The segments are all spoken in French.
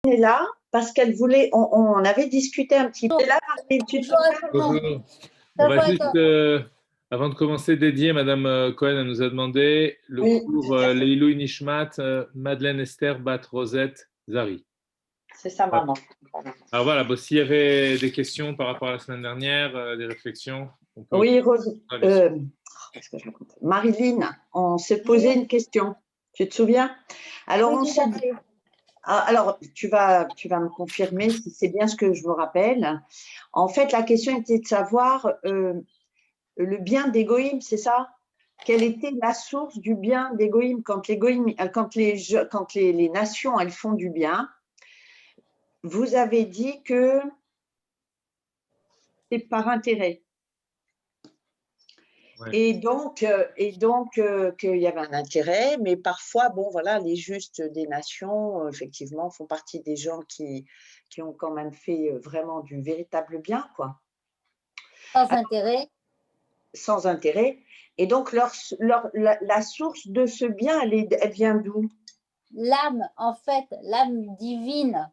est là parce qu'elle voulait, on avait discuté un petit peu. Là, Bonjour. On va juste, avant de commencer, dédier, Madame Cohen elle nous a demandé le cours Leilou Nishmat, Madeleine Esther Bat Rosette Zari. C'est ça, maman. Alors voilà, bon, s'il y avait des questions par rapport à la semaine dernière, des réflexions. On peut... Oui, Rose, Marilyn, on s'est posé une question. Tu te souviens? Alors, oui, alors tu vas me confirmer si c'est bien ce que je me rappelle. En fait, la question était de savoir le bien d'Égoïm, c'est ça? Quelle était la source du bien d'Égoïm quand les nations elles font du bien? Vous avez dit que c'est par intérêt. Ouais. Et donc qu'il y avait un intérêt, mais parfois, bon, voilà, les justes des nations, effectivement, font partie des gens qui ont quand même fait vraiment du véritable bien, quoi. Sans intérêt. Sans intérêt. Et donc, la source de ce bien, elle vient d'où? L'âme, en fait, l'âme divine,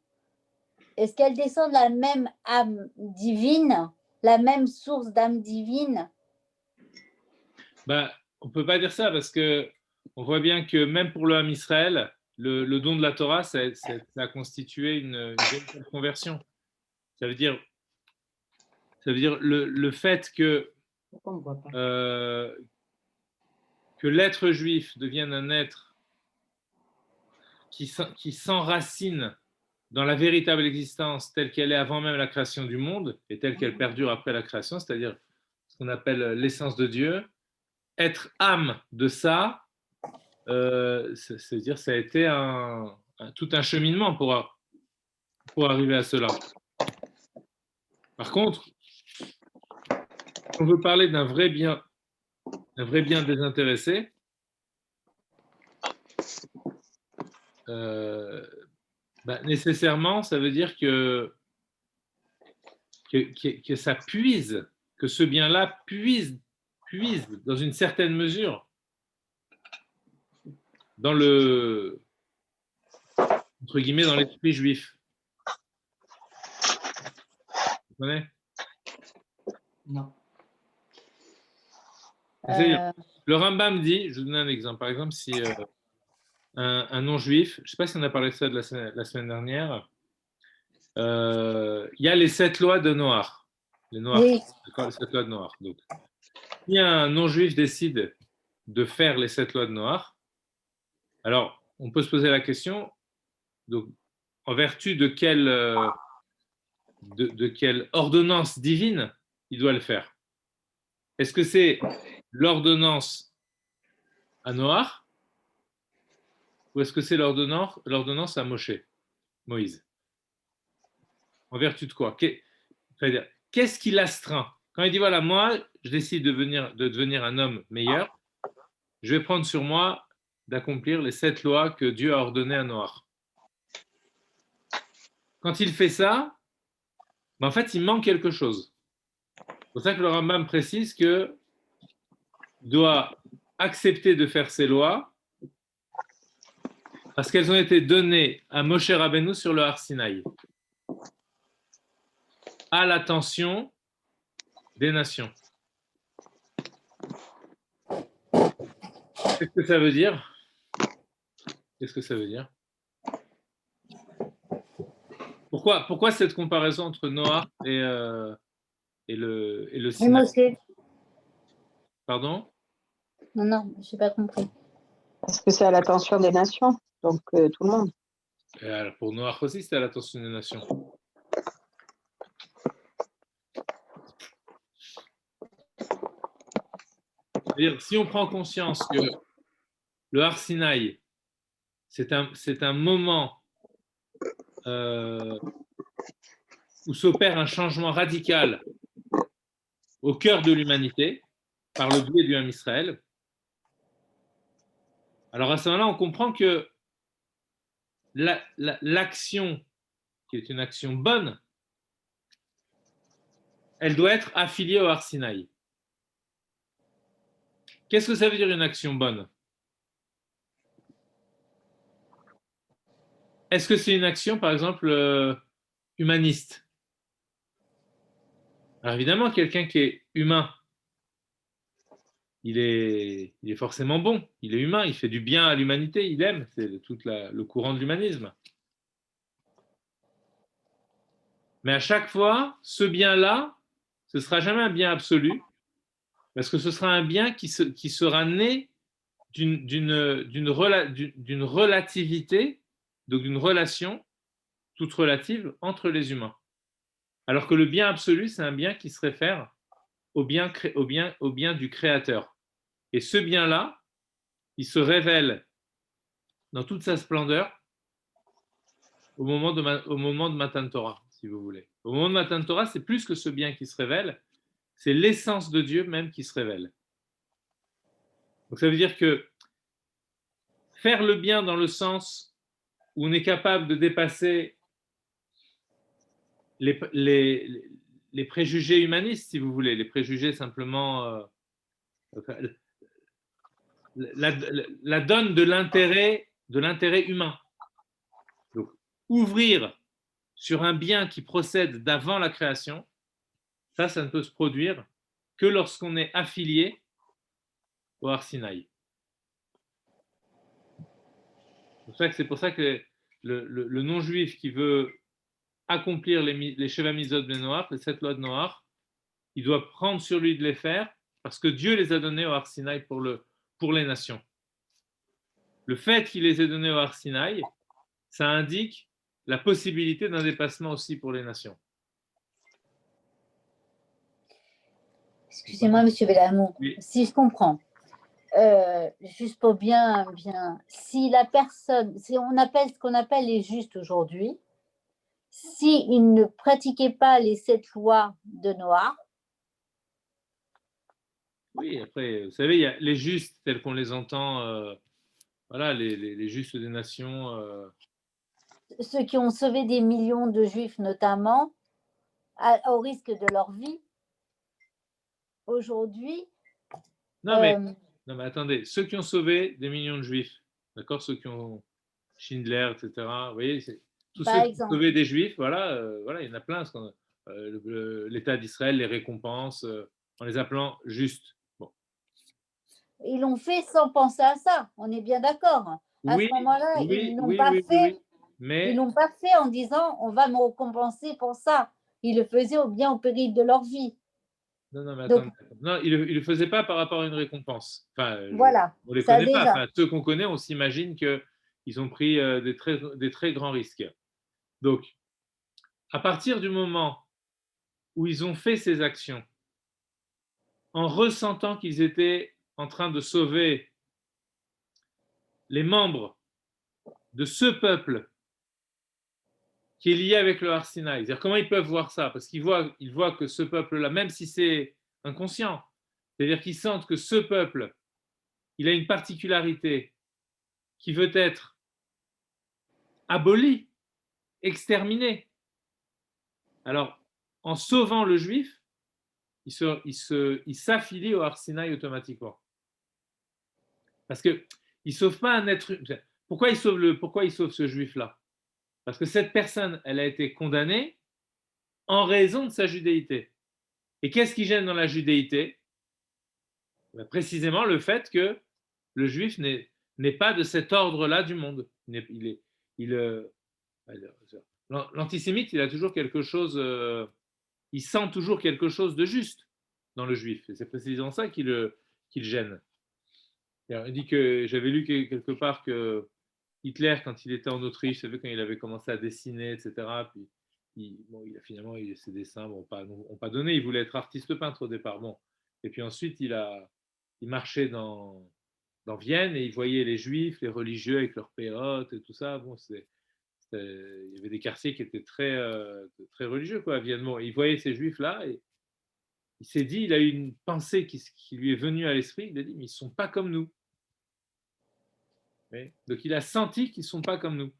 est-ce qu'elle descend de la même âme divine, la même source d'âme divine? Ben, on ne peut pas dire ça parce que on voit bien que même pour le Ham Israël, le don de la Torah, ça a constitué une véritable conversion. Ça veut dire le fait que l'être juif devienne un être qui s'enracine dans la véritable existence telle qu'elle est avant même la création du monde et telle qu'elle perdure après la création, c'est-à-dire ce qu'on appelle l'essence de Dieu, être âme de ça, c'est-à-dire ça a été tout un cheminement pour arriver à cela. Par contre, si on veut parler d'un vrai bien désintéressé, nécessairement, ça veut dire que ça puise, que ce bien-là puise dans une certaine mesure dans entre guillemets, dans l'esprit juif. Vous connaissez? Non. Le Rambam dit, je vous donne un exemple, par exemple, si un non-juif, je ne sais pas si on a parlé de ça la semaine dernière, il y a les 7 lois de Noach. Les Noach, Oui. les 7 lois de Noach. Donc, si un non-juif décide de faire les 7 lois de Noach, alors on peut se poser la question, donc, en vertu de quelle ordonnance divine il doit le faire? Est-ce que c'est l'ordonnance à Noach ou est-ce que c'est l'ordonnance à Moïse? En vertu de quoi? Qu'est-ce qui l'astreint? Quand il dit, voilà, moi, je décide de devenir un homme meilleur, je vais prendre sur moi d'accomplir les 7 lois que Dieu a ordonnées à Noach. Quand il fait ça, en fait, il manque quelque chose. C'est pour ça que le Rambam précise qu'il doit accepter de faire ces lois parce qu'elles ont été données à Moshe Rabbeinu sur le Har Sinaï, à l'attention des nations. Qu'est-ce que ça veut dire? Qu'est-ce que ça veut dire? Pourquoi cette comparaison entre Noach et le Sinaï? Pardon? Non, je n'ai pas compris. Parce que c'est à l'attention des nations, donc tout le monde. Et alors pour Noach aussi, c'était à l'attention des nations. C'est-à-dire, si on prend conscience que le Har Sinaï, c'est un moment où s'opère un changement radical au cœur de l'humanité par le biais du Ham Israël, alors à ce moment-là, on comprend que l'action, qui est une action bonne, elle doit être affiliée au Har Sinaï. Qu'est-ce que ça veut dire une action bonne? est-ce que c'est une action, par exemple, humaniste? Alors évidemment, quelqu'un qui est humain, il est forcément bon, il est humain, il fait du bien à l'humanité, il aime, c'est tout le courant de l'humanisme. Mais à chaque fois, ce bien-là, ce ne sera jamais un bien absolu, parce que ce sera un bien qui sera né d'une relativité, donc d'une relation toute relative entre les humains. Alors que le bien absolu, c'est un bien qui se réfère au bien du Créateur. Et ce bien-là, il se révèle dans toute sa splendeur au moment de Matan Torah, si vous voulez. Au moment de Matan Torah, c'est plus que ce bien qui se révèle, c'est l'essence de Dieu même qui se révèle. Donc ça veut dire que faire le bien dans le sens où on est capable de dépasser les préjugés humanistes, si vous voulez, les préjugés simplement la donne de l'intérêt humain. Donc, ouvrir sur un bien qui procède d'avant la création, ça ne peut se produire que lorsqu'on est affilié au Har Sinaï. C'est pour ça que le non-juif qui veut accomplir les Sheva Mitzvot de Noach, les 7 lois de Noach, il doit prendre sur lui de les faire parce que Dieu les a donnés au Har Sinaï pour les nations. Le fait qu'il les ait donnés au Har Sinaï, ça indique la possibilité d'un dépassement aussi pour les nations. Excusez-moi, Monsieur Bellamont, Oui. si je comprends, juste pour bien, si la personne, si on appelle ce qu'on appelle les justes aujourd'hui, s'ils ne pratiquaient pas les 7 lois de Noach. Oui, après, vous savez, il y a les justes tels qu'on les entend, voilà, les justes des nations. Ceux qui ont sauvé des millions de juifs, notamment, au risque de leur vie, aujourd'hui. Non, mais attendez, ceux qui ont sauvé des millions de juifs, d'accord, ceux qui ont Schindler, etc., vous voyez, tous ceux qui ont sauvé des juifs, voilà, voilà, il y en a plein. L'État d'Israël les récompense en les appelant justes. Bon. Ils l'ont fait sans penser à ça, on est bien d'accord. À ce moment-là, ils n'ont pas fait. Mais... Ils n'ont pas fait en disant on va me récompenser pour ça. Ils le faisaient au péril de leur vie. Non, mais attendez. Non, ils ne le faisaient pas par rapport à une récompense. Enfin, voilà, on ne les connaît pas. Enfin, ceux qu'on connaît, on s'imagine qu'ils ont pris des très grands risques. Donc, à partir du moment où ils ont fait ces actions, en ressentant qu'ils étaient en train de sauver les membres de ce peuple qui est lié avec le Har Sinaï. C'est-à-dire, comment ils peuvent voir ça? Parce qu'ils voient que ce peuple-là, même si c'est inconscient, c'est-à-dire qu'ils sentent que ce peuple, il a une particularité qui veut être aboli, exterminé. Alors, en sauvant le juif, il s'affilie au Har Sinaï automatiquement. Parce qu'il ne sauve pas un être humain. Pourquoi il sauve ce juif-là? Parce que cette personne, elle a été condamnée en raison de sa judéité. Et qu'est-ce qui gêne dans la judéité? Précisément le fait que le juif n'est pas de cet ordre-là du monde. L'antisémite, il a toujours quelque chose, il sent toujours quelque chose de juste dans le juif. Et c'est précisément ça qui le gêne. Il dit que j'avais lu quelque part que Hitler, quand il était en Autriche, vous savez, quand il avait commencé à dessiner, etc., puis finalement, ses dessins n'ont pas donné. Il voulait être artiste peintre au départ. Bon. Et puis ensuite, il marchait dans Vienne et il voyait les juifs, les religieux avec leurs péotes et tout ça. Bon, il y avait des quartiers qui étaient très, très religieux quoi, à Vienne. Bon, et il voyait ces juifs-là et il s'est dit, il a eu une pensée qui lui est venue à l'esprit. Il a dit, mais ils ne sont pas comme nous. Oui. Donc il a senti qu'ils ne sont pas comme nous.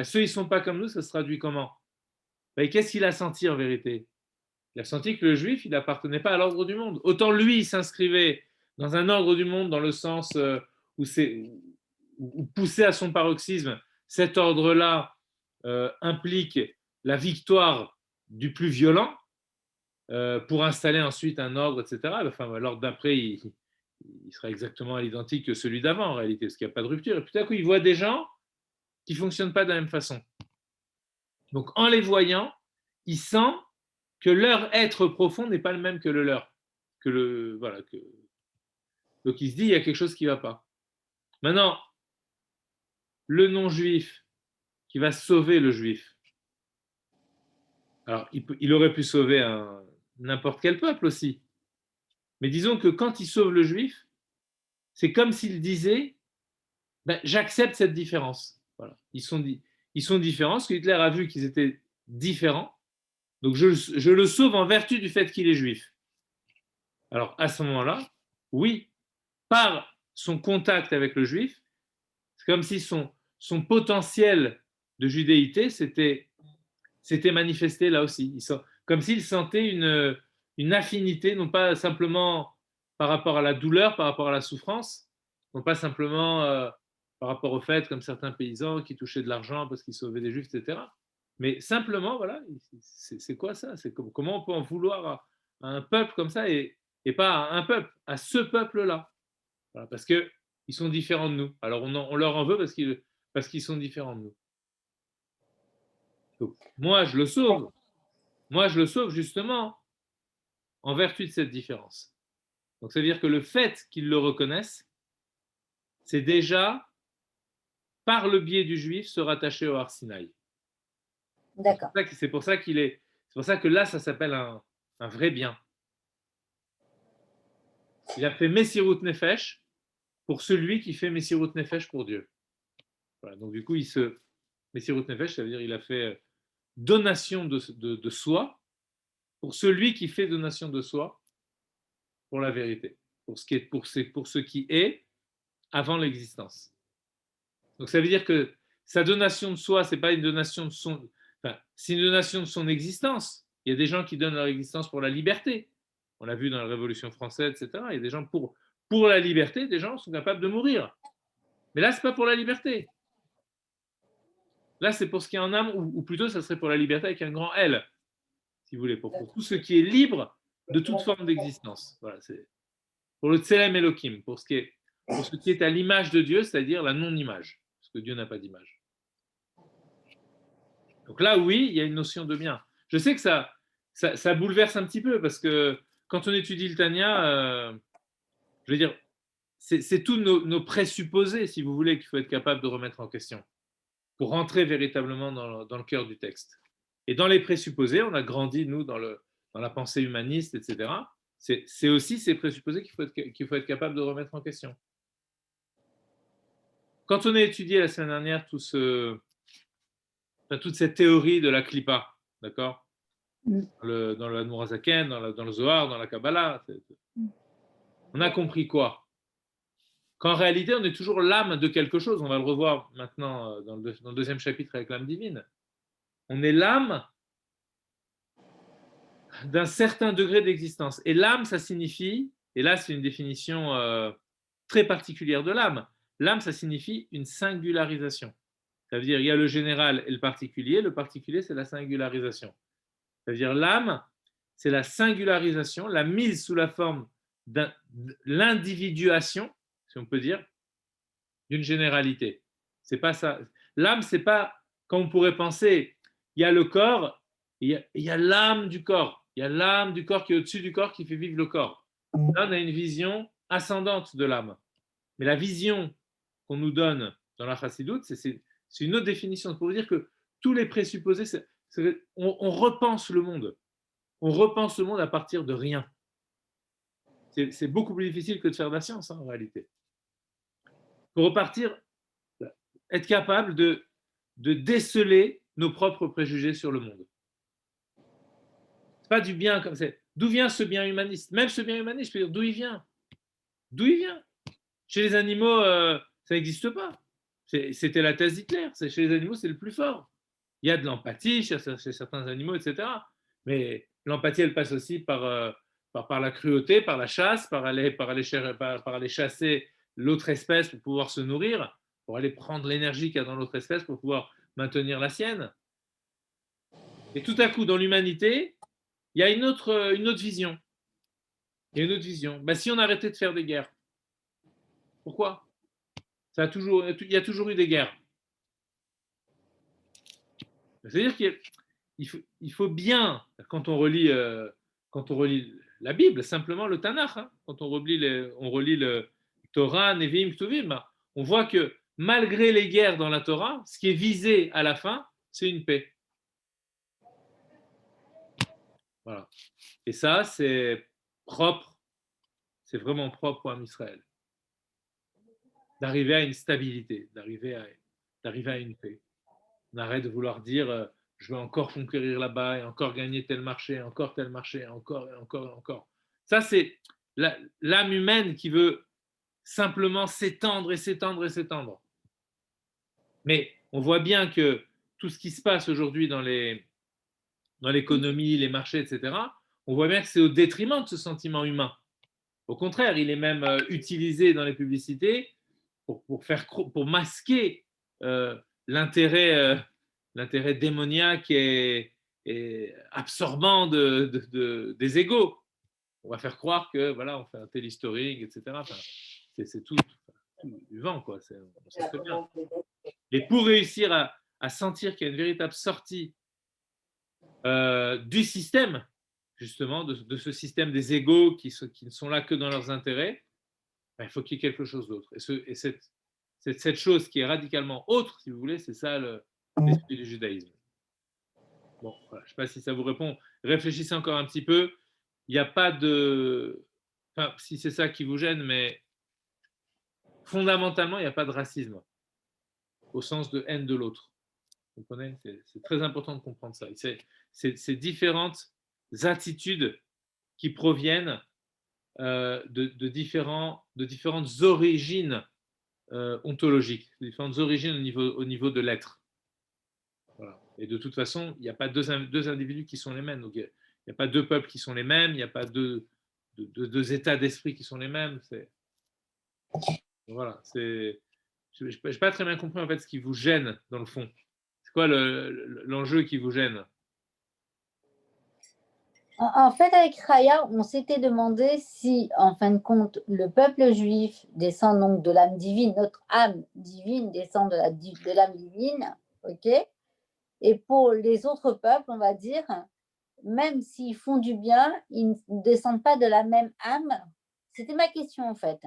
Ceux ils ne sont pas comme nous, ça se traduit comment? Qu'est-ce qu'il a senti en vérité? Il a senti que le juif, il n'appartenait pas à l'ordre du monde. Autant lui, il s'inscrivait dans un ordre du monde dans le sens où poussé à son paroxysme, cet ordre-là, implique la victoire du plus violent pour installer ensuite un ordre, etc. Enfin, l'ordre d'après, il sera exactement identique que celui d'avant en réalité, parce qu'il n'y a pas de rupture. Et tout à coup, il voit des gens qui ne fonctionnent pas de la même façon. Donc, en les voyant, il sent que leur être profond n'est pas le même que le leur. Donc, il se dit, il y a quelque chose qui ne va pas. Maintenant, le non-juif qui va sauver le juif, alors il aurait pu sauver n'importe quel peuple aussi. Mais disons que quand il sauve le juif, c'est comme s'il disait, ben, j'accepte cette différence. Voilà. Ils sont différents, parce que Hitler a vu qu'ils étaient différents. Donc je le sauve en vertu du fait qu'il est juif. Alors à ce moment-là, oui, par son contact avec le juif, c'est comme si son potentiel de judéité s'était manifesté là aussi. Comme s'il sentait une affinité, non pas simplement par rapport à la douleur, par rapport à la souffrance, non pas simplement par rapport au fait, comme certains paysans qui touchaient de l'argent parce qu'ils sauvaient des juifs, etc. Mais simplement, voilà, c'est quoi ça? Comment on peut en vouloir à un peuple comme ça et pas à un peuple, à ce peuple-là? Voilà, parce qu'ils sont différents de nous. Alors on leur en veut parce qu'ils sont différents de nous. Donc, moi, je le sauve. Moi, je le sauve justement en vertu de cette différence. Donc, ça veut dire que le fait qu'ils le reconnaissent, c'est déjà, par le biais du juif, se rattacher au Har Sinaï. D'accord. C'est pour ça que là, ça s'appelle un vrai bien. Il a fait Messirut Nefesh pour celui qui fait Messirut Nefesh pour Dieu. Voilà, donc du coup, Messirut Nefesh, ça veut dire qu'il a fait donation de soi pour celui qui fait donation de soi pour la vérité, pour ce qui est avant l'existence. Donc ça veut dire que sa donation de soi, c'est pas une donation de son, enfin, c'est une donation de son existence. Il y a des gens qui donnent leur existence pour la liberté. On l'a vu dans la Révolution française, etc. Il y a des gens pour la liberté, des gens sont capables de mourir. Mais là, c'est pas pour la liberté. Là, c'est pour ce qui est en âme, ou plutôt, ça serait pour la liberté avec un grand L, si vous voulez, pour tout ce qui est libre de toute forme d'existence. Voilà, c'est pour le Tselem Elohim, pour ce qui est à l'image de Dieu, c'est-à-dire la non-image, parce que Dieu n'a pas d'image. Donc là, oui, il y a une notion de bien. Je sais que ça bouleverse un petit peu, parce que quand on étudie le Tanya, je veux dire, c'est tous nos présupposés, si vous voulez, qu'il faut être capable de remettre en question, pour rentrer véritablement dans le cœur du texte. Et dans les présupposés, on a grandi, nous, dans la pensée humaniste, etc. C'est aussi ces présupposés qu'il faut être capable de remettre en question. Quand on a étudié la semaine dernière toute cette théorie de la Klippa, d'accord, dans le Admorazaken, dans le Zohar, dans la Kabbalah, on a compris quoi? Qu'en réalité, on est toujours l'âme de quelque chose. On va le revoir maintenant dans le deuxième chapitre avec l'âme divine. On est l'âme d'un certain degré d'existence. Et l'âme, ça signifie, et là c'est une définition très particulière de l'âme, l'âme, ça signifie une singularisation. Ça veut dire il y a le général et le particulier c'est la singularisation. Ça veut dire l'âme, c'est la singularisation, la mise sous la forme de l'individuation, si on peut dire, d'une généralité. C'est pas ça. L'âme, c'est pas, comme on pourrait penser, il y a le corps, il y a l'âme du corps. Il y a l'âme du corps qui est au-dessus du corps qui fait vivre le corps. Là, on a une vision ascendante de l'âme. Mais la vision qu'on nous donne dans la Chassidoute, c'est une autre définition. C'est pour vous dire que tous les présupposés, on repense le monde. On repense le monde à partir de rien. C'est beaucoup plus difficile que de faire de la science, en réalité. Pour repartir, être capable de déceler nos propres préjugés sur le monde. C'est pas du bien comme ça. D'où vient ce bien humaniste? Même ce bien humaniste, je peux dire d'où il vient. D'où il vient? Chez les animaux, ça n'existe pas. C'était la thèse d'Hitler. Chez les animaux, c'est le plus fort. Il y a de l'empathie chez certains animaux, etc. Mais l'empathie, elle passe aussi par la cruauté, par la chasse, par aller chasser l'autre espèce pour pouvoir se nourrir, pour aller prendre l'énergie qu'il y a dans l'autre espèce pour pouvoir maintenir la sienne. Et tout à coup, dans l'humanité, il y a une autre vision. Il y a une autre vision. Ben, si on arrêtait de faire des guerres, pourquoi? Il y a toujours eu des guerres. C'est-à-dire qu'il faut bien, quand on relit la Bible, simplement le Tanakh, hein, quand on relit le Torah, Nevi'im, Ktuvim, on voit que malgré les guerres dans la Torah, ce qui est visé à la fin, c'est une paix. Voilà. Et ça, c'est propre, c'est vraiment propre à Israël. D'arriver à une stabilité, d'arriver à une paix. On arrête de vouloir dire je vais encore conquérir là-bas et encore gagner tel marché, encore, encore. Ça, c'est l'âme humaine qui veut simplement s'étendre et s'étendre et s'étendre. Mais on voit bien que tout ce qui se passe aujourd'hui dans l'économie, les marchés, etc., on voit bien que c'est au détriment de ce sentiment humain. Au contraire, il est même utilisé dans les publicités pour masquer l'intérêt démoniaque et absorbant des égos. On va faire croire que voilà, on fait un tel historique, etc. Enfin, c'est tout du vent, quoi. On sait très bien. Et pour réussir à sentir qu'il y a une véritable sortie du système, justement, de ce système des égos qui ne sont là que dans leurs intérêts, ben, il faut qu'il y ait quelque chose d'autre. Et cette chose qui est radicalement autre, si vous voulez, c'est ça l'esprit du judaïsme. Bon, voilà, je ne sais pas si ça vous répond. Réfléchissez encore un petit peu. Il n'y a pas de... Enfin, si c'est ça qui vous gêne, mais fondamentalement, il n'y a pas de racisme au sens de haine de l'autre. Vous comprenez? C'est très important de comprendre ça. C'est différentes attitudes qui proviennent de différentes origines ontologiques, de différentes origines au niveau de l'être. Voilà. Et de toute façon, il n'y a pas deux individus qui sont les mêmes. Donc, il n'y a pas deux peuples qui sont les mêmes, il n'y a pas deux états d'esprit qui sont les mêmes. Voilà. Je n'ai pas très bien compris en fait ce qui vous gêne dans le fond. C'est quoi l'enjeu qui vous gêne? En fait, avec Raya, on s'était demandé si, en fin de compte, le peuple juif descend donc de l'âme divine, notre âme divine descend de l'âme divine, ok? Et pour les autres peuples, on va dire, même s'ils font du bien, ils ne descendent pas de la même âme. C'était ma question, en fait.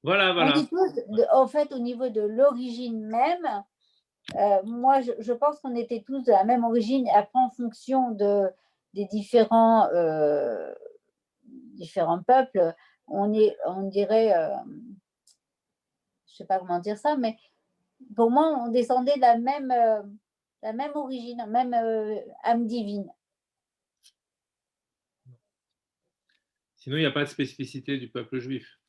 Voilà. On dit tous, en fait, au niveau de l'origine même, moi, je pense qu'on était tous de la même origine. Après, en fonction des différents peuples, on dirait, je ne sais pas comment dire ça, mais pour moi, on descendait de la même origine, même âme divine. Sinon, il n'y a pas de spécificité du peuple juif.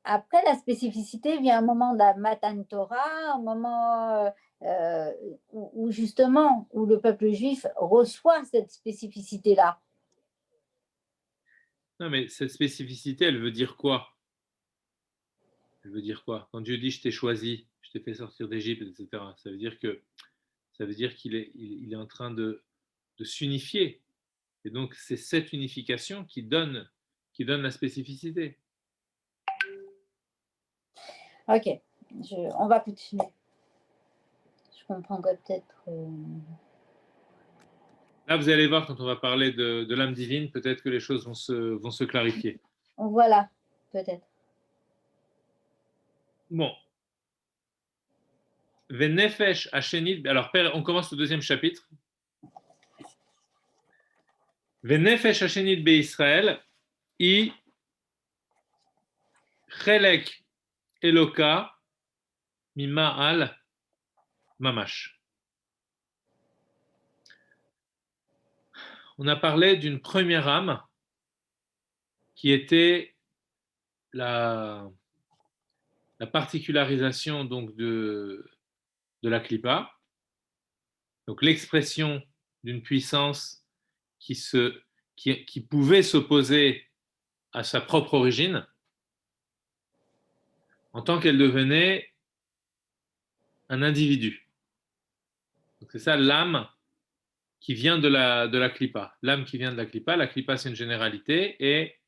Après, la spécificité vient à un moment de la Matan Torah, un moment où justement, où le peuple juif reçoit cette spécificité-là. Non, mais cette spécificité, elle veut dire quoi? Elle veut dire quoi? Quand Dieu dit je t'ai choisi, je t'ai fait sortir d'Égypte, etc., ça veut dire qu'il est en train de s'unifier. Et donc, c'est cette unification qui donne la spécificité. Ok, on va continuer. Je comprendrai peut-être. Là, vous allez voir, quand on va parler de l'âme divine, peut-être que les choses vont se clarifier. Voilà, peut-être. Bon. Venefesh Hashenit. Alors, on commence le deuxième chapitre. Venefesh Hashenit Be'Israël, I Chelek Eloka Mima'al Mamash. On a parlé d'une première âme qui était la particularisation donc de la Klippa, donc l'expression d'une puissance qui pouvait s'opposer à sa propre origine en tant qu'elle devenait un individu. C'est ça l'âme qui vient de la Klippa. L'âme qui vient de la Klippa, c'est une généralité et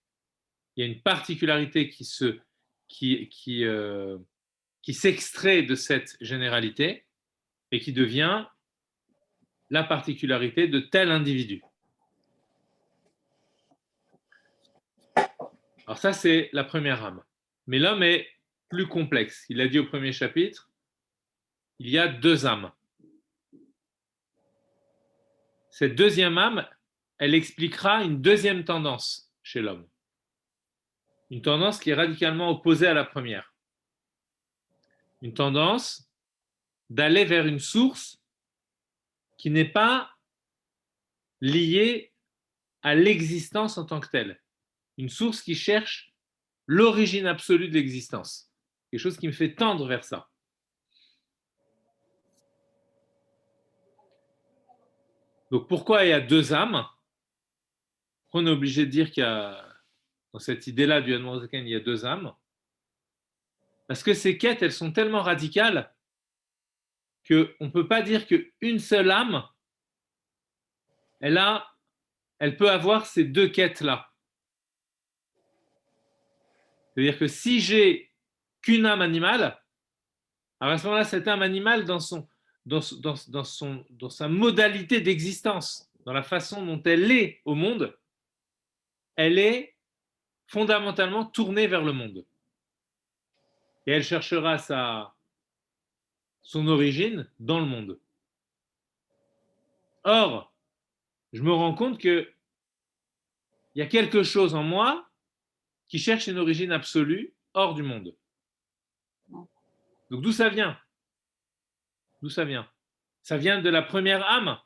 il y a une particularité qui s'extrait de cette généralité et qui devient la particularité de tel individu. Alors ça, c'est la première âme. Mais l'homme est plus complexe. Il a dit au premier chapitre, il y a deux âmes. Cette deuxième âme, elle expliquera une deuxième tendance chez l'homme. Une tendance qui est radicalement opposée à la première. Une tendance d'aller vers une source qui n'est pas liée à l'existence en tant que telle. Une source qui cherche l'origine absolue de l'existence. Quelque chose qui me fait tendre vers ça. Donc pourquoi il y a deux âmes? Pourquoi on est obligé de dire qu'il y a, dans cette idée-là du Admorazaken, il y a deux âmes? Parce que ces quêtes, elles sont tellement radicales qu'on ne peut pas dire qu'une seule âme, elle peut avoir ces deux quêtes-là. C'est-à-dire que si j'ai qu'une âme animale, alors à ce moment-là, cette âme animale, dans sa modalité d'existence, dans la façon dont elle est au monde, elle est fondamentalement tournée vers le monde. Et elle cherchera son origine dans le monde. Or, je me rends compte qu'il y a quelque chose en moi qui cherche une origine absolue hors du monde. Donc d'où ça vient? D'où ça vient? Ça vient de la première âme.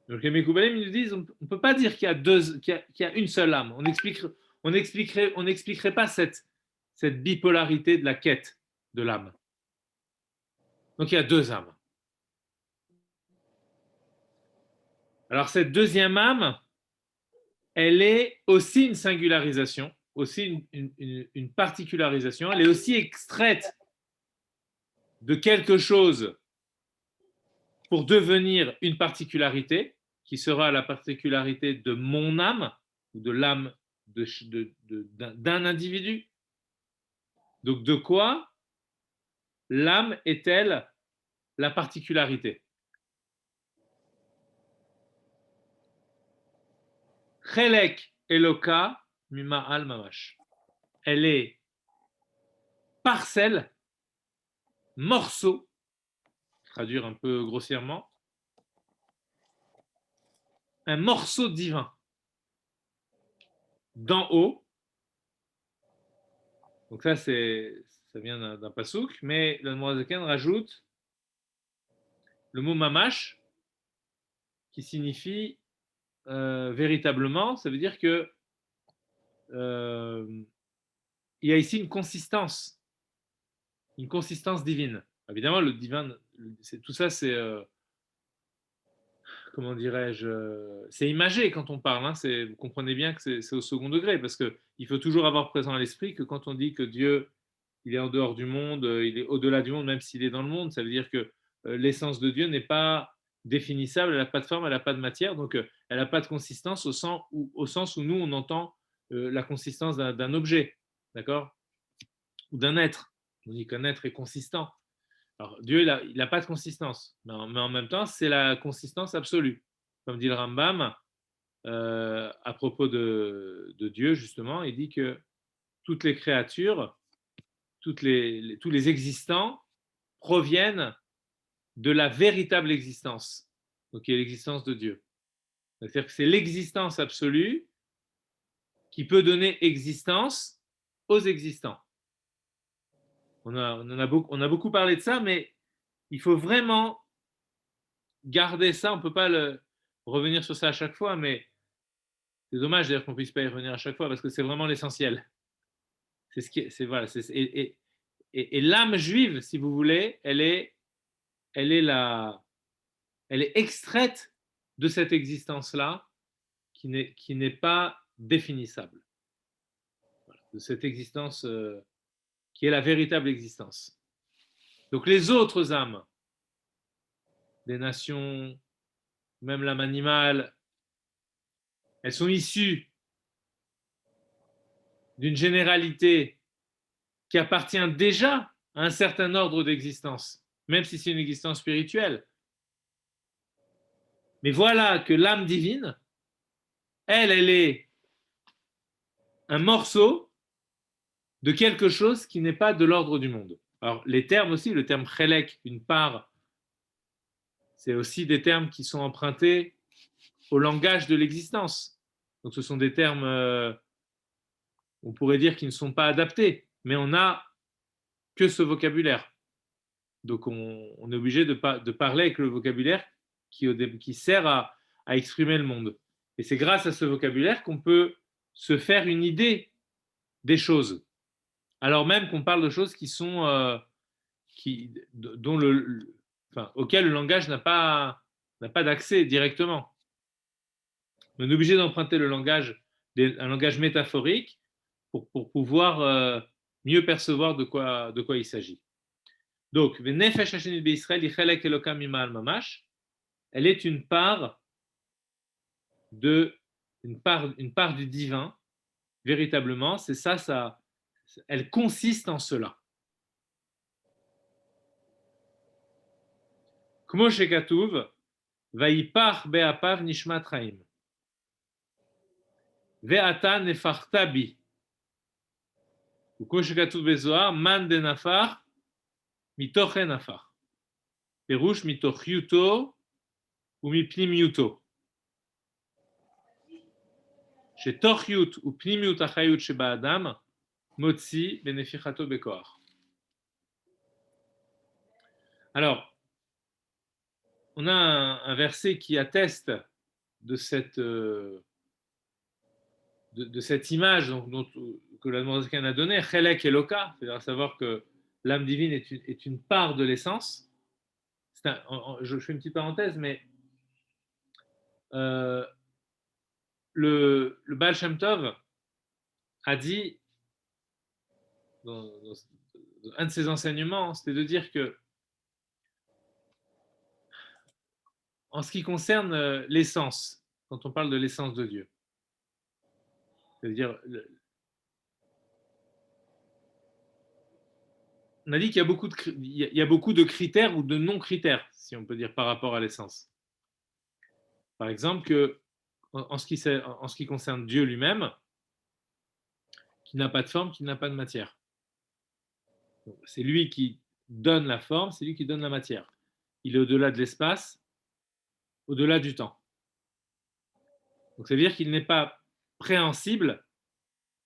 Donc les Mekoubalim nous disent on ne peut pas dire qu'il y a une seule âme. On n'expliquerait pas cette bipolarité de la quête de l'âme. Donc il y a deux âmes. Alors cette deuxième âme, elle est aussi une singularisation, aussi une particularisation. Elle est aussi extraite de quelque chose pour devenir une particularité, qui sera la particularité de mon âme, ou de l'âme d'un individu. Donc de quoi l'âme est-elle la particularité? Chelek Eloka Mima'al Mamash. Elle est parcelle, morceau, traduire un peu grossièrement, un morceau divin d'en haut. Donc ça vient d'un pasouk, mais le Noazaken rajoute le mot mamash qui signifie véritablement, ça veut dire que il y a ici une consistance divine. Évidemment, le divin, tout ça, c'est comment dirais-je, c'est imagé quand on parle. Hein, vous comprenez bien que c'est au second degré, parce qu'il faut toujours avoir présent à l'esprit que quand on dit que Dieu, il est en dehors du monde, il est au-delà du monde, même s'il est dans le monde, ça veut dire que l'essence de Dieu n'est pas définissable, elle n'a pas de forme, elle n'a pas de matière, donc elle n'a pas de consistance au sens où nous, on entend la consistance d'un objet, d'accord? Ou d'un être. On dit qu'un être est consistant. Alors, Dieu, il n'a pas de consistance, mais en même temps, c'est la consistance absolue. Comme dit le Rambam, à propos de Dieu, justement, il dit que toutes les créatures, tous les existants proviennent de la véritable existence, donc qui est l'existence de Dieu. C'est-à-dire que c'est l'existence absolue qui peut donner existence aux existants. On a beaucoup parlé de ça, mais il faut vraiment garder ça. On ne peut pas revenir sur ça à chaque fois, mais c'est dommage d'ailleurs qu'on ne puisse pas y revenir à chaque fois parce que c'est vraiment l'essentiel. C'est ce qui est, voilà, et l'âme juive, si vous voulez, elle est extraite de cette existence-là qui n'est pas définissable. Voilà, de cette existence qui est la véritable existence. Donc les autres âmes, des nations, même l'âme animale, elles sont issues d'une généralité qui appartient déjà à un certain ordre d'existence, même si c'est une existence spirituelle. Mais voilà que l'âme divine, elle est un morceau de quelque chose qui n'est pas de l'ordre du monde. Alors, les termes aussi, le terme chelek, une part, c'est aussi des termes qui sont empruntés au langage de l'existence. Donc, ce sont des termes, on pourrait dire, qui ne sont pas adaptés, mais on n'a que ce vocabulaire. Donc, on est obligé de parler avec le vocabulaire qui sert à exprimer le monde. Et c'est grâce à ce vocabulaire qu'on peut se faire une idée des choses, alors même qu'on parle de choses qui sont auxquelles le langage n'a pas d'accès directement. On est obligé d'emprunter le langage, un langage métaphorique pour pouvoir mieux percevoir de quoi il s'agit. Donc, elle est une part du divin, véritablement, c'est ça, elle consiste en cela. Kmo shekatuv, vayipach be'apav nishmat chaim, ve'ata nefarta bi. Kmo shekatuv bezohar, man de nafar, mitoche nafar. Perush mitoch yuto, ou mipnim yuto. שתוך י' ופנימיות החיות שבאדם מוציא בנפיחתו בכוח. Alors, on a un verset qui atteste de cette image que la Noirzakan a donnée, Chelek Eloka, c'est-à-dire à savoir que l'âme divine est une part de l'essence. Je fais une petite parenthèse, mais le Baal Shem Tov a dit, dans un de ses enseignements, c'était de dire que, en ce qui concerne l'essence, quand on parle de l'essence de Dieu, c'est-à-dire, on a dit qu'il y a beaucoup de critères ou de non-critères, si on peut dire, par rapport à l'essence. Par exemple, en ce qui concerne Dieu lui-même, qui n'a pas de forme, qui n'a pas de matière. Donc, c'est lui qui donne la forme, c'est lui qui donne la matière. Il est au-delà de l'espace, au-delà du temps. Donc, ça veut dire qu'il n'est pas préhensible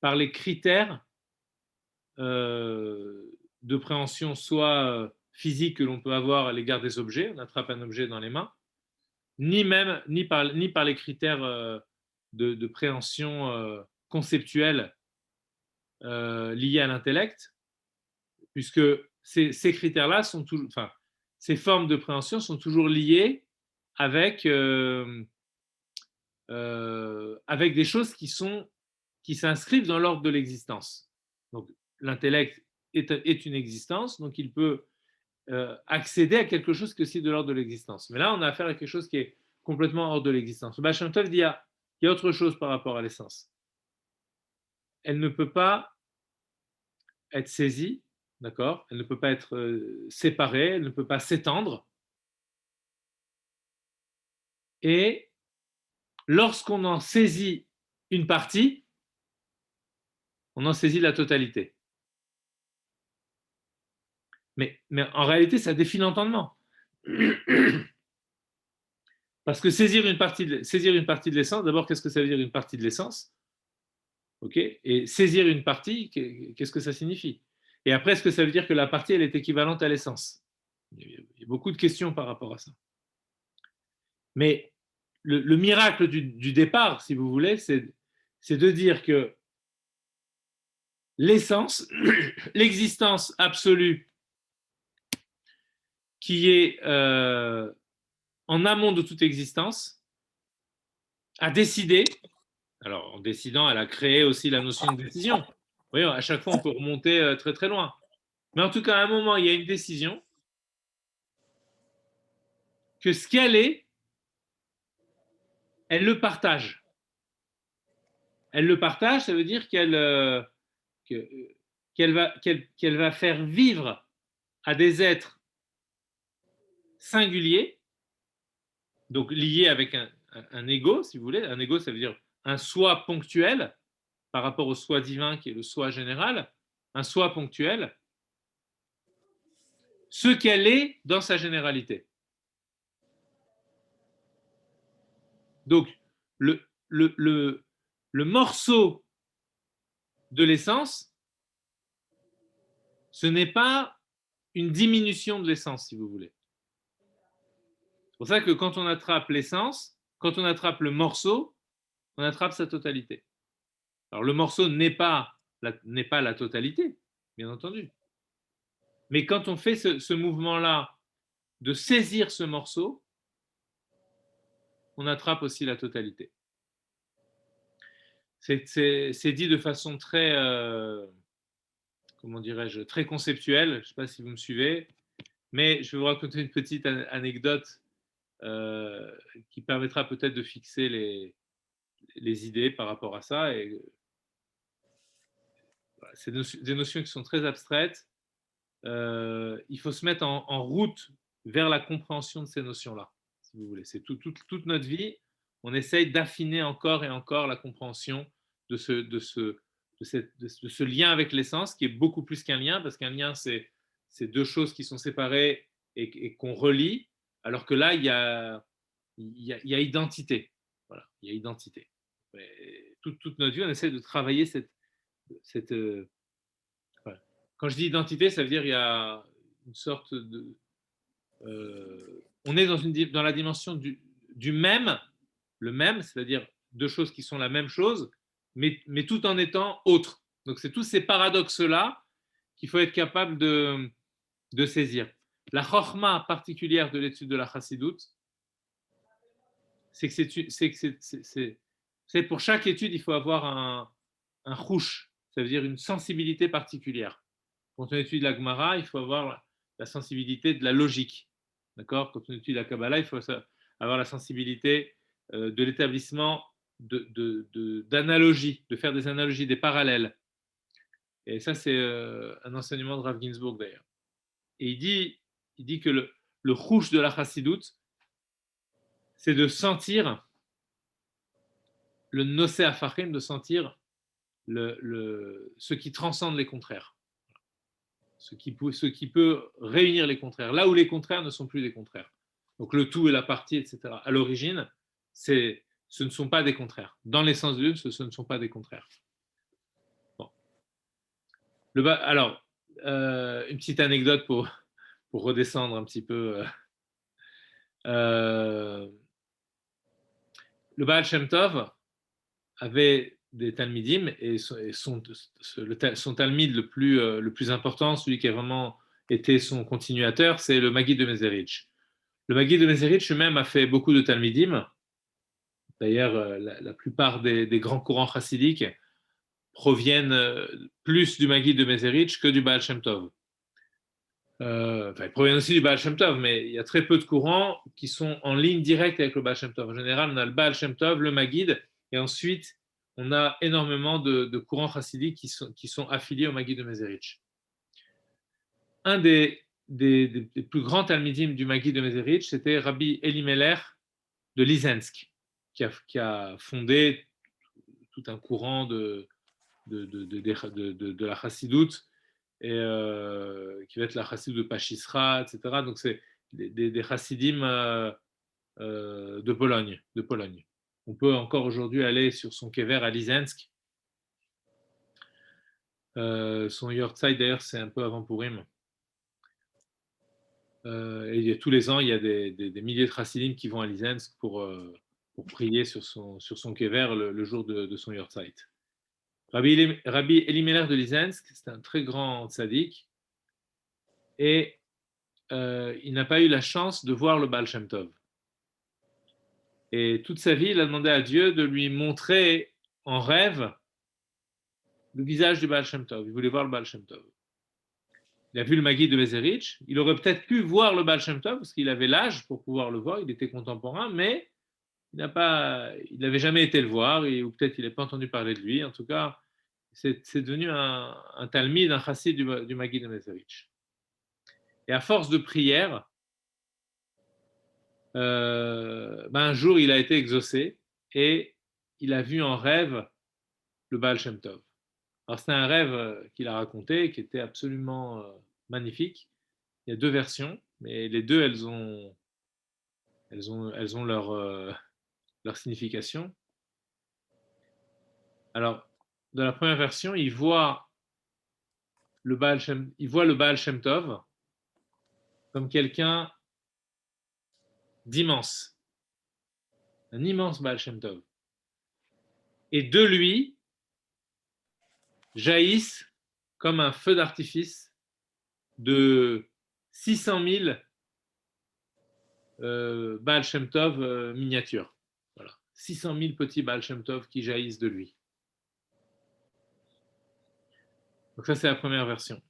par les critères de préhension, soit physique que l'on peut avoir à l'égard des objets, on attrape un objet dans les mains, ni par les critères de préhension conceptuelle liés à l'intellect, puisque ces critères-là sont toujours, ces formes de préhension sont toujours liées avec des choses qui s'inscrivent dans l'ordre de l'existence. Donc, l'intellect est une existence, donc il peut accéder à quelque chose qui est aussi de l'ordre de l'existence. Mais là, on a affaire à quelque chose qui est complètement hors de l'existence. Le Baal Shem Tov dit il y a autre chose par rapport à l'essence. Elle ne peut pas être saisie, d'accord ? Elle ne peut pas être séparée, elle ne peut pas s'étendre. Et lorsqu'on en saisit une partie, on en saisit la totalité. Mais en réalité, ça défie l'entendement. Parce que saisir une partie de l'essence, d'abord, qu'est-ce que ça veut dire une partie de l'essence ? Ok ? Et saisir une partie, qu'est-ce que ça signifie ? Et après, est-ce que ça veut dire que la partie, elle est équivalente à l'essence ? Il y a beaucoup de questions par rapport à ça. Mais le miracle du départ, si vous voulez, c'est de dire que l'essence, l'existence absolue qui est en amont de toute existence, a décidé, alors en décidant, elle a créé aussi la notion de décision. Vous voyez, à chaque fois, on peut remonter très très loin. Mais en tout cas, à un moment, il y a une décision que ce qu'elle est, elle le partage. Elle le partage, ça veut dire qu'elle va faire vivre à des êtres singuliers, donc liés avec un ego, si vous voulez. Un ego, ça veut dire un soi ponctuel par rapport au soi divin qui est le soi général, un soi ponctuel, ce qu'elle est dans sa généralité. Donc, le morceau de l'essence, ce n'est pas une diminution de l'essence, si vous voulez. C'est pour ça que quand on attrape l'essence, quand on attrape le morceau, on attrape sa totalité. Alors, le morceau n'est pas la totalité, bien entendu. Mais quand on fait ce mouvement-là de saisir ce morceau, on attrape aussi la totalité. C'est dit de façon très, comment dirais-je, très conceptuelle. Je ne sais pas si vous me suivez, mais je vais vous raconter une petite anecdote qui permettra peut-être de fixer les idées par rapport à ça. Et, voilà, c'est des notions qui sont très abstraites. Il faut se mettre en route vers la compréhension de ces notions-là, si vous voulez. C'est toute notre vie, on essaye d'affiner encore et encore la compréhension de ce lien avec l'essence, qui est beaucoup plus qu'un lien, parce qu'un lien, c'est deux choses qui sont séparées et qu'on relie, alors que là, il y a identité. Voilà, il y a identité. Toute notre vie, on essaie de travailler cette voilà. Quand je dis identité, ça veut dire qu'il y a une sorte de... on est dans la dimension du même, le même, c'est-à-dire deux choses qui sont la même chose, mais tout en étant autres. Donc, c'est tous ces paradoxes-là qu'il faut être capable de saisir. La chorma particulière de l'étude de la chassidoute, c'est que c'est pour chaque étude, il faut avoir un chouch, ça veut dire une sensibilité particulière. Quand on étudie la Gemara, il faut avoir la sensibilité de la logique. D'accord ? Quand on étudie la Kabbalah, il faut avoir la sensibilité de l'établissement d'analogies, de faire des analogies, des parallèles. Et ça, c'est un enseignement de Rav Ginsburg d'ailleurs. Et il dit que le chouch de la chassidoute, c'est de sentir le nosé afachim, de sentir ce qui transcende les contraires. Ce qui peut réunir les contraires, là où les contraires ne sont plus des contraires. Donc le tout et la partie, etc. À l'origine, ce ne sont pas des contraires. Dans l'essence de Dieu, ce ne sont pas des contraires. Bon. Alors, une petite anecdote pour redescendre un petit peu. Le Baal Shem Tov avait des talmidim et son talmid le plus important, celui qui a vraiment été son continuateur, c'est le Maggid de Mezerich. Le Maggid de Mezerich même a fait beaucoup de talmidim. D'ailleurs, la plupart des grands courants chassidiques proviennent plus du Maggid de Mezerich que du Baal Shem Tov. Ils proviennent aussi du Baal Shem Tov, mais il y a très peu de courants qui sont en ligne directe avec le Baal Shem Tov. En général, on a le Baal Shem Tov, le Maggid, et ensuite, on a énormément de courants chassidiques qui sont affiliés au Maggid de Mezerich. Un des plus grands talmidim du Maggid de Mezerich, c'était Rabbi Elimelech de Lizensk, qui a fondé tout un courant de la chassidoute, et qui va être la chassidoute de Pachisra, etc. Donc, c'est des chassidim de Pologne. On peut encore aujourd'hui aller sur son kever à Lizensk. Son yortzeit, d'ailleurs, c'est un peu avant Purim. Et tous les ans, il y a des milliers de chassidim qui vont à Lizensk pour prier sur son kever le jour de son yortzeit. Rabbi Elimelech de Lizensk, c'est un très grand tzaddik, et il n'a pas eu la chance de voir le Baal Shem Tov. Et toute sa vie, il a demandé à Dieu de lui montrer en rêve le visage du Baal Shem Tov. Il voulait voir le Baal Shem Tov. il a vu le Maguide de Mezerich, il aurait peut-être pu voir le Baal Shem Tov, parce qu'il avait l'âge pour pouvoir le voir, il était contemporain, mais il n'avait jamais été le voir, ou peut-être il n'a pas entendu parler de lui. En tout cas, c'est devenu un talmid, un chassid du Maguide de Mezerich. Et à force de prière, un jour, il a été exaucé et il a vu en rêve le Baal Shem Tov. Alors, c'était un rêve qu'il a raconté, qui était absolument magnifique. Il y a deux versions, mais les deux, elles ont leur signification. Alors, dans la première version, il voit le Baal Shem Tov comme quelqu'un d'immense, un immense Baal Shem Tov. Et de lui jaillissent comme un feu d'artifice de 600 000 Baal Shem Tov miniatures. Voilà. 600 000 petits Baal Shem Tov qui jaillissent de lui. Donc ça, c'est la première version.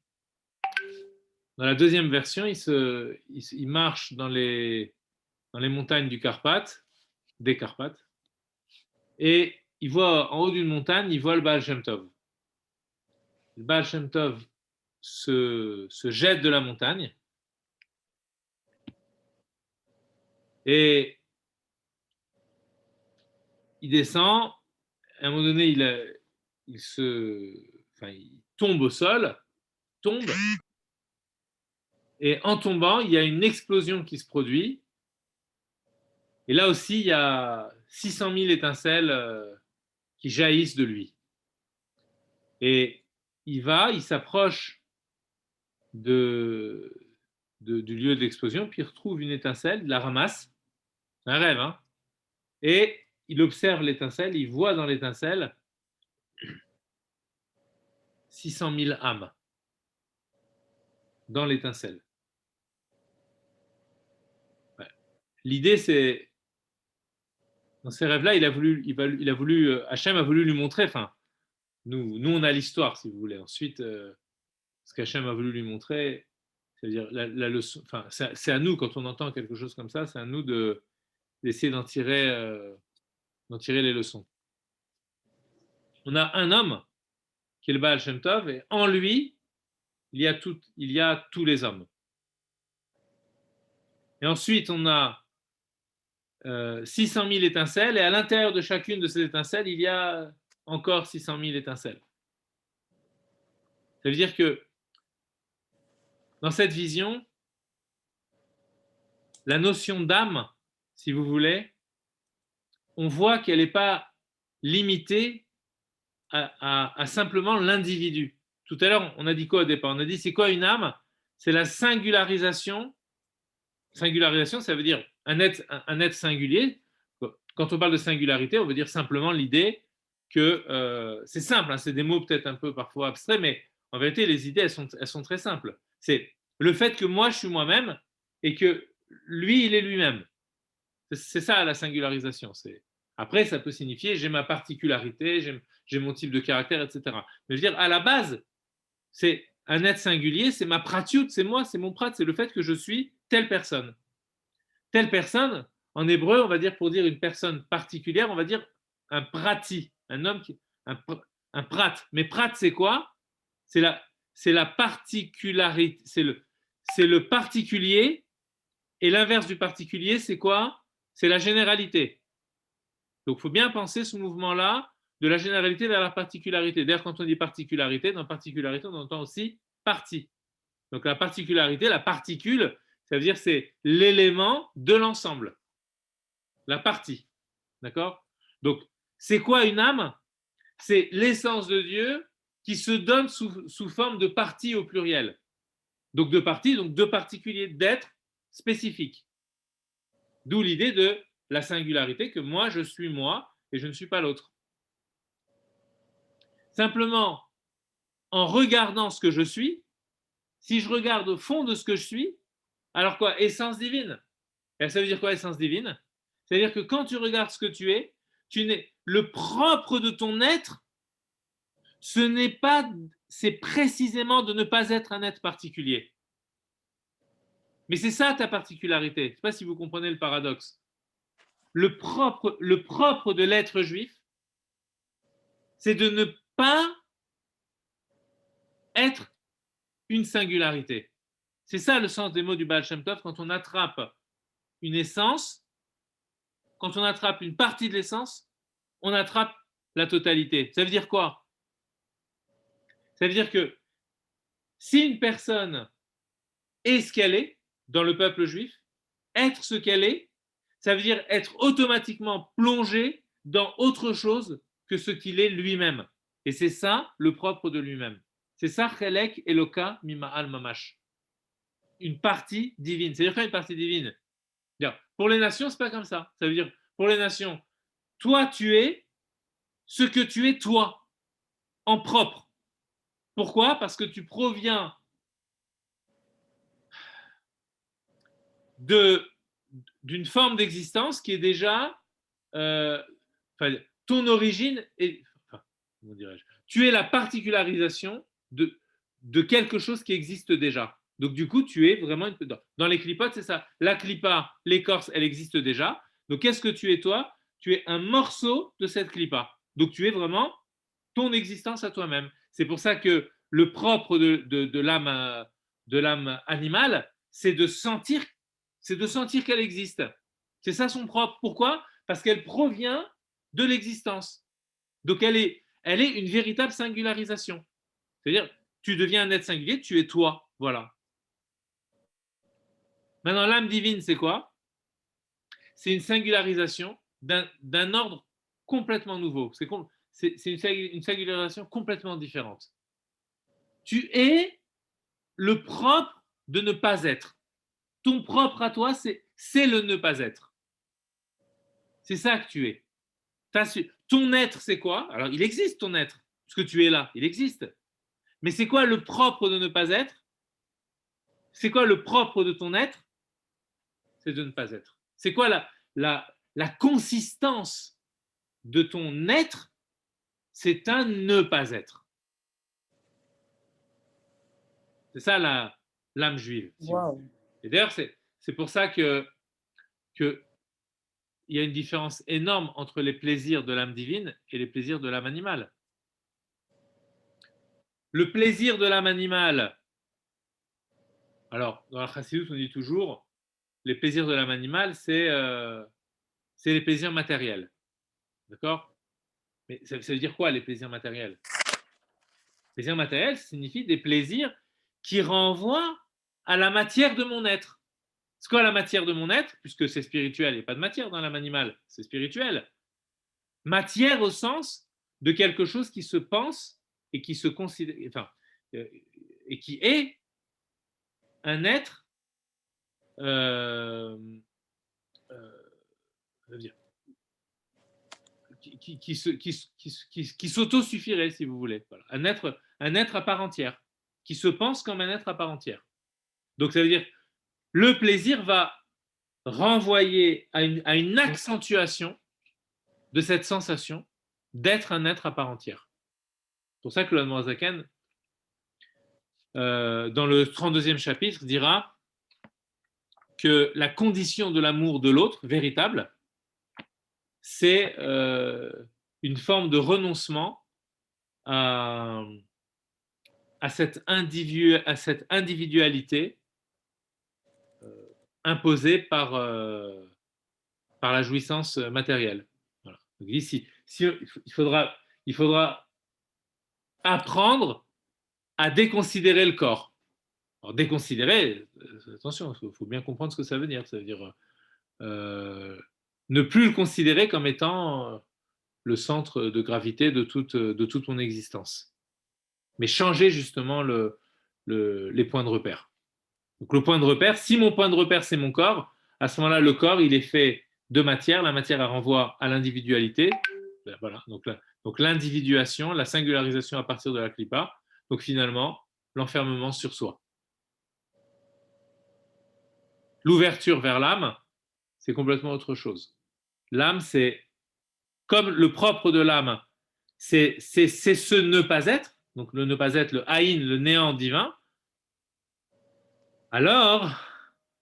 Dans la deuxième version, il marche dans les montagnes des Carpates, et il voit en haut d'une montagne, il voit le Baal Shem Tov. Le Baal Shem Tov se jette de la montagne et il descend. À un moment donné, il tombe au sol, et en tombant, il y a une explosion qui se produit. Et là aussi, il y a 600 000 étincelles qui jaillissent de lui. Et il s'approche du lieu de l'explosion, puis il retrouve une étincelle, il la ramasse. C'est un rêve, hein. Et il observe l'étincelle, il voit dans l'étincelle 600 000 âmes dans l'étincelle. Ouais. L'idée, c'est, dans ces rêves-là, Hachem a voulu lui montrer, nous on a l'histoire, si vous voulez. Ensuite, ce qu'Hachem a voulu lui montrer, c'est-à-dire la leçon, c'est à nous, quand on entend quelque chose comme ça, c'est à nous d'essayer d'en tirer les leçons. On a un homme qui est le Baal Shem Tov, et en lui, il y a tous les hommes. Et ensuite, on a 600 000 étincelles, et à l'intérieur de chacune de ces étincelles, il y a encore 600 000 étincelles. Ça veut dire que dans cette vision, la notion d'âme, si vous voulez, on voit qu'elle n'est pas limitée à simplement l'individu. Tout à l'heure, on a dit quoi au départ? On a dit, c'est quoi une âme? C'est la singularisation. Singularisation, ça veut dire un être singulier. Quand on parle de singularité, on veut dire simplement l'idée que c'est simple, hein, c'est des mots peut-être un peu parfois abstraits, mais en vérité, les idées, elles sont très simples. C'est le fait que moi, je suis moi-même et que lui, il est lui-même. C'est ça la singularisation. Après, ça peut signifier j'ai ma particularité, j'ai mon type de caractère, etc. Mais je veux dire, à la base, c'est un être singulier, c'est ma pratiout, c'est moi, c'est mon prat, c'est le fait que je suis telle personne. Telle personne, en hébreu, on va dire, pour dire une personne particulière, on va dire un prati, un homme un prat. Mais prat, c'est quoi? C'est la particularité, c'est le particulier, et l'inverse du particulier, c'est quoi? C'est la généralité. Donc, il faut bien penser ce mouvement-là de la généralité vers la particularité. D'ailleurs, quand on dit particularité, dans particularité, on entend aussi partie. Donc, la particularité, la particule, ça veut dire c'est l'élément de l'ensemble. La partie. D'accord? Donc, c'est quoi une âme? C'est l'essence de Dieu qui se donne sous forme de partie au pluriel. Donc, de partie, donc de particulier, d'être spécifique. D'où l'idée de la singularité, que moi, je suis moi et je ne suis pas l'autre. Simplement, en regardant ce que je suis, si je regarde au fond de ce que je suis, alors quoi? Essence divine. Et ça veut dire quoi, essence divine? C'est-à-dire que quand tu regardes ce que tu es, le propre de ton être, ce n'est pas c'est précisément de ne pas être un être particulier. Mais c'est ça ta particularité. Je ne sais pas si vous comprenez le paradoxe. Le propre de l'être juif, c'est de ne pas être une singularité. C'est ça le sens des mots du Baal Shem Tov quand on attrape une essence, quand on attrape une partie de l'essence, on attrape la totalité. Ça veut dire quoi? Ça veut dire que si une personne est ce qu'elle est dans le peuple juif, être ce qu'elle est, ça veut dire être automatiquement plongé dans autre chose que ce qu'il est lui-même. Et c'est ça le propre de lui-même. C'est ça Chelek Eloka Mima'al Mamash. Une partie divine. C'est-à-dire quoi une partie divine? Pour les nations, c'est pas comme ça. Ça veut dire pour les nations, toi tu es ce que tu es toi, en propre. Pourquoi? Parce que tu proviens d'une forme d'existence qui est déjà ton origine est, comment dirais-je, tu es la particularisation de quelque chose qui existe déjà. Donc du coup, tu es vraiment dans les clipotes, c'est ça. La clipa, l'écorce, elle existe déjà. Donc qu'est-ce que tu es toi? Tu es un morceau de cette clipa. Donc tu es vraiment ton existence à toi-même. C'est pour ça que le propre de l'âme animale, c'est de sentir qu'elle existe. C'est ça son propre. Pourquoi? Parce qu'elle provient de l'existence. Donc elle est une véritable singularisation. C'est-à-dire, tu deviens un être singulier, tu es toi. Voilà. Maintenant, l'âme divine, c'est quoi? C'est une singularisation d'un ordre complètement nouveau. C'est une singularisation complètement différente. Tu es le propre de ne pas être. Ton propre à toi, c'est le ne pas être. C'est ça que tu es. Ton être, c'est quoi? Alors, il existe ton être, parce que tu es là, il existe. Mais c'est quoi le propre de ne pas être? C'est quoi le propre de ton être? C'est de ne pas être. C'est quoi la consistance de ton être? C'est un ne pas être. C'est ça l'âme juive. Wow. Et d'ailleurs, c'est pour ça que il y a une différence énorme entre les plaisirs de l'âme divine et les plaisirs de l'âme animale. Le plaisir de l'âme animale, alors dans la Chassidut, on dit toujours, les plaisirs de l'âme animale, c'est les plaisirs matériels. D'accord? Mais ça veut dire quoi les plaisirs matériels? Les plaisirs matériels, ça signifie des plaisirs qui renvoient à la matière de mon être. C'est quoi la matière de mon être? Puisque c'est spirituel, il n'y a pas de matière dans l'âme animale, c'est spirituel. Matière au sens de quelque chose qui se pense et qui se considère, enfin, et qui est un être qui s'auto-suffirait, si vous voulez. Voilà. Un être à part entière, qui se pense comme un être à part entière. Donc ça veut dire le plaisir va renvoyer à une accentuation de cette sensation d'être un être à part entière. C'est pour ça que le Admorazaken, dans le 32e chapitre, dira que la condition de l'amour de l'autre, véritable, c'est une forme de renoncement à cette individualité imposée par la jouissance matérielle. Voilà. Donc ici, il faudra apprendre à déconsidérer le corps. Alors déconsidérer, attention, il faut bien comprendre ce que ça veut dire. Ça veut dire ne plus le considérer comme étant le centre de gravité de toute mon existence. Mais changer justement les points de repère. Donc le point de repère, si mon point de repère c'est mon corps, à ce moment-là, le corps, il est fait de matière, la matière elle renvoie à l'individualité. Ben, voilà, donc l'individuation, la singularisation à partir de la clipa, donc finalement, l'enfermement sur soi. L'ouverture vers l'âme, c'est complètement autre chose. L'âme, c'est comme le propre de l'âme, c'est ce ne pas être, donc le ne pas être, le haïn, le néant divin, alors,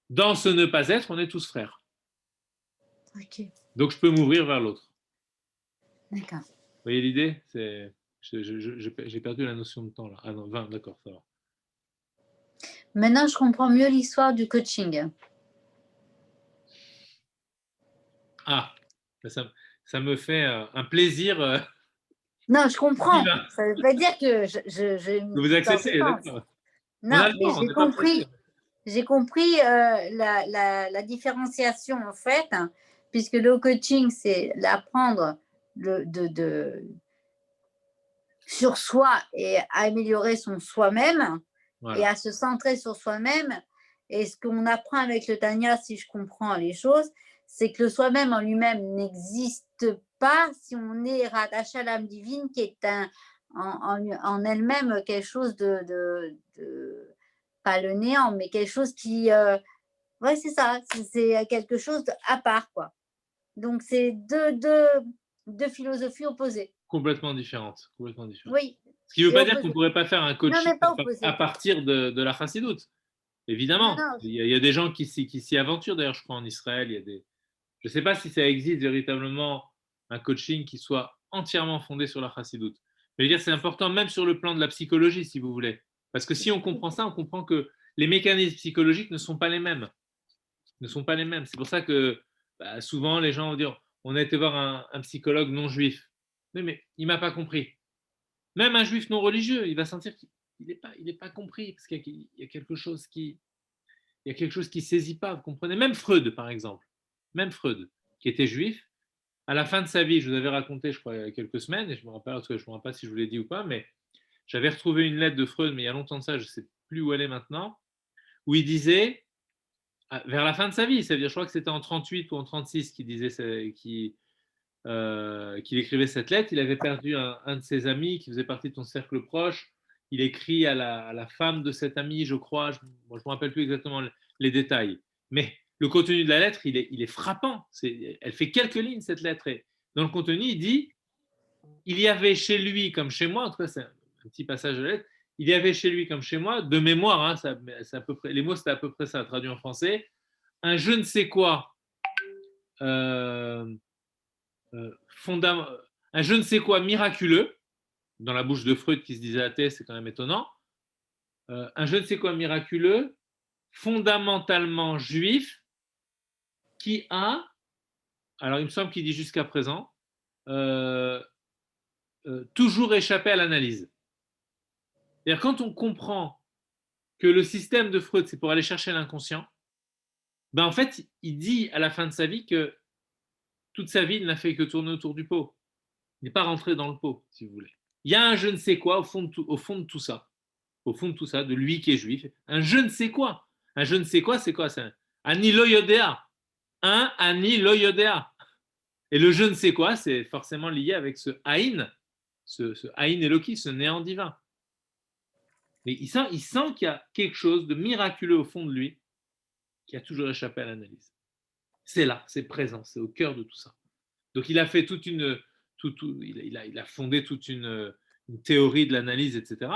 dans ce ne pas être, on est tous frères. Ok, Donc, je peux m'ouvrir vers l'autre. d'accord. Vous voyez l'idée? J'ai perdu la notion de temps là. Ah non, 20, d'accord, ça va. Maintenant, je comprends mieux l'histoire du coaching. Ah, ça me fait un plaisir Non, je comprends. divin. Ça ne veut pas dire que je Vous dans ce acceptez, sens. d'accord. On Non, a le mais temps, on n'est pas pressé. j'ai compris la différenciation en fait, hein, puisque le coaching, c'est l'apprendre sur soi et à améliorer son soi-même et Voilà. à se centrer sur soi-même. Et ce qu'on apprend avec le Tanya, si je comprends les choses, c'est que le soi-même en lui-même n'existe pas si on est rattaché à l'âme divine qui est en elle-même quelque chose pas le néant, mais quelque chose qui, ouais, c'est ça, c'est quelque chose à part, quoi. Donc, c'est deux philosophies opposées. Complètement différente. Complètement différente. Oui, Ce qui ne veut c'est pas dire qu'on ne opposé. pourrait pas faire un Non, coaching mais pas à opposé. partir de la chassidoute. Non, Évidemment. non, Il y a des gens qui s'y aventurent. D'ailleurs, je crois en Israël, il y a des... Je ne sais pas si ça existe véritablement un coaching qui soit entièrement fondé sur la chassidoute. Mais je veux dire, c'est important même sur le plan de la psychologie, si vous voulez. Parce que si on comprend ça, on comprend que les mécanismes psychologiques ne sont pas les mêmes. Ne sont pas les mêmes. C'est pour ça que souvent les gens vont dire on a été voir un psychologue non juif. Oui, mais il ne m'a pas compris. Même un juif non religieux, il va sentir qu'il n'est pas compris parce qu'il y a quelque chose qui saisit pas. Vous comprenez? Même Freud, par exemple. Même Freud, qui était juif, à la fin de sa vie, je vous avais raconté, je crois, il y a quelques semaines, et je me rappelle, parce que je ne me rappelle pas si je vous l'ai dit ou pas, mais j'avais retrouvé une lettre de Freud, mais il y a longtemps de ça, je ne sais plus où elle est maintenant, où il disait, vers la fin de sa vie, c'est-à-dire, je crois que c'était en 38 ou en 36 qu'il disait, qu'il écrivait cette lettre. Il avait perdu un de ses amis qui faisait partie de son cercle proche. Il écrit à la femme de cet ami, je crois, je ne me rappelle plus exactement les détails. Mais le contenu de la lettre, il est frappant. Elle fait quelques lignes, cette lettre. Et dans le contenu, il dit, il y avait chez lui, comme chez moi, en tout cas, c'est un petit passage de la lettre, il y avait chez lui, comme chez moi, de mémoire, hein, c'est à peu près, les mots, c'était à peu près ça, traduit en français, un je ne sais quoi, euh, un je ne sais quoi miraculeux, dans la bouche de Freud qui se disait athée, c'est quand même étonnant, un je ne sais quoi miraculeux, fondamentalement juif, qui a, alors il me semble qu'il dit jusqu'à présent, toujours échappé à l'analyse. C'est-à-dire quand on comprend que le système de Freud, c'est pour aller chercher l'inconscient, ben en fait, il dit à la fin de sa vie que toute sa vie, il n'a fait que tourner autour du pot. Il n'est pas rentré dans le pot, si vous voulez. Il y a un je ne sais quoi au fond de tout ça. Au fond de tout ça, de lui qui est juif. Un je ne sais quoi. Un je ne sais quoi, c'est quoi? C'est un ani loyodea. Un ani loyodea. Et le je ne sais quoi, c'est forcément lié avec ce haïn, ce haïn Eloki, ce néant divin. Mais il sent qu'il y a quelque chose de miraculeux au fond de lui qui a toujours échappé à l'analyse. C'est là, c'est présent, c'est au cœur de tout ça. Donc il a fait il a fondé toute une théorie de l'analyse, etc.,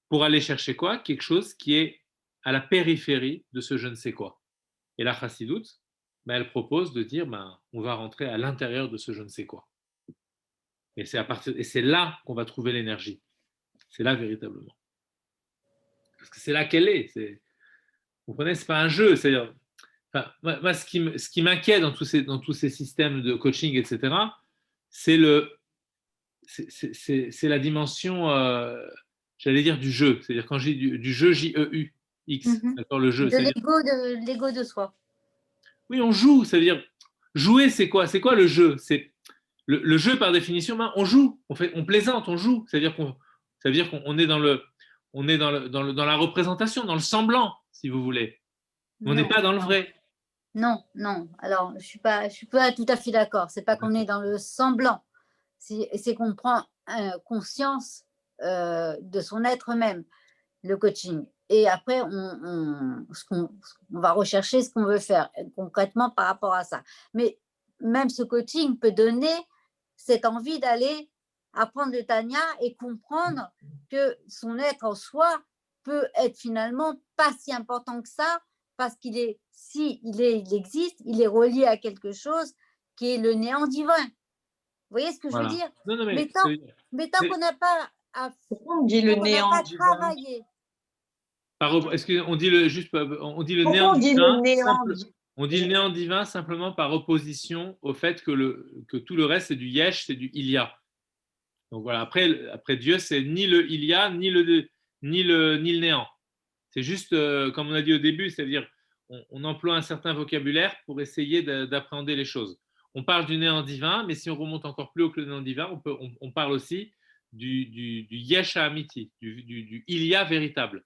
pour aller chercher quoi? Quelque chose qui est à la périphérie de ce je ne sais quoi. Et la chassidoute, ben, elle propose de dire, ben, on va rentrer à l'intérieur de ce je ne sais quoi. Et c'est là qu'on va trouver l'énergie. C'est là véritablement. Parce que c'est là qu'elle est. Vous comprenez, c'est pas un jeu. C'est-à-dire, enfin, moi, ce qui m'inquiète dans tous ces systèmes de coaching, etc., c'est la dimension, j'allais dire, du jeu. C'est-à-dire quand j'ai du jeu, J-E-U, X, d'accord, le jeu. De l'ego de soi. Oui, on joue. C'est-à-dire, jouer, c'est quoi? C'est quoi le jeu? C'est le jeu, par définition, ben, on joue, on plaisante, on joue. C'est-à-dire qu'on est dans la représentation, dans le semblant, si vous voulez. On n'est pas dans le vrai. Non, non. Alors, je suis pas tout à fait d'accord. C'est pas qu'on est dans le semblant. C'est qu'on prend conscience de son être même, le coaching. Et après, on va rechercher ce qu'on veut faire concrètement par rapport à ça. Mais même ce coaching peut donner cette envie d'aller apprendre le Tanya et comprendre que son être en soi peut être finalement pas si important que ça, parce qu'il est, il existe, il est relié à quelque chose qui est le néant divin. Vous voyez ce que je veux dire? Non, non, Mais tant qu'on n'a pas Pourquoi on dit le néant divin? travaillé. Est-ce qu'on dit on dit le Pourquoi néant on dit divin le néant on dit le néant divin simplement par opposition au fait que tout le reste, c'est du yesh, c'est du il y a. Donc voilà, après Dieu, c'est ni le il y a, ni le néant. C'est juste, comme on a dit au début, c'est-à-dire on emploie un certain vocabulaire pour essayer d'appréhender les choses. On parle du néant divin, mais si on remonte encore plus haut que le néant divin, on parle aussi du yesh amiti, du il y a véritable.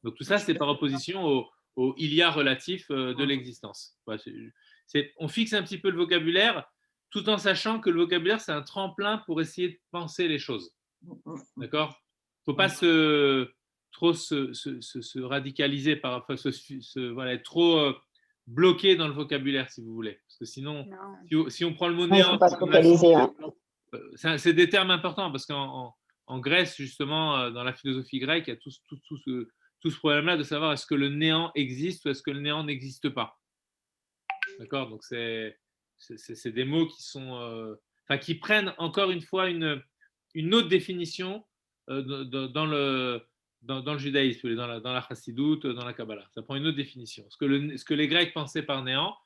Donc tout ça, c'est par opposition au il y a relatif de l'existence. Voilà, on fixe un petit peu le vocabulaire tout en sachant que le vocabulaire, c'est un tremplin pour essayer de penser les choses. D'accord? Il ne faut pas trop se radicaliser, voilà, être trop bloqué dans le vocabulaire, si vous voulez. Parce que sinon, si on prend le mot Il ne néant, faut pas se focaliser. c'est des termes importants parce qu'en Grèce, justement, dans la philosophie grecque, il y a tout ce problème-là de savoir est-ce que le néant existe ou est-ce que le néant n'existe pas. D'accord? Donc, c'est des mots qui sont, qui prennent encore une fois une autre définition dans le judaïsme, dans la chassidoute, dans la Kabbalah. Ça prend une autre définition. Ce que les Grecs pensaient par néant,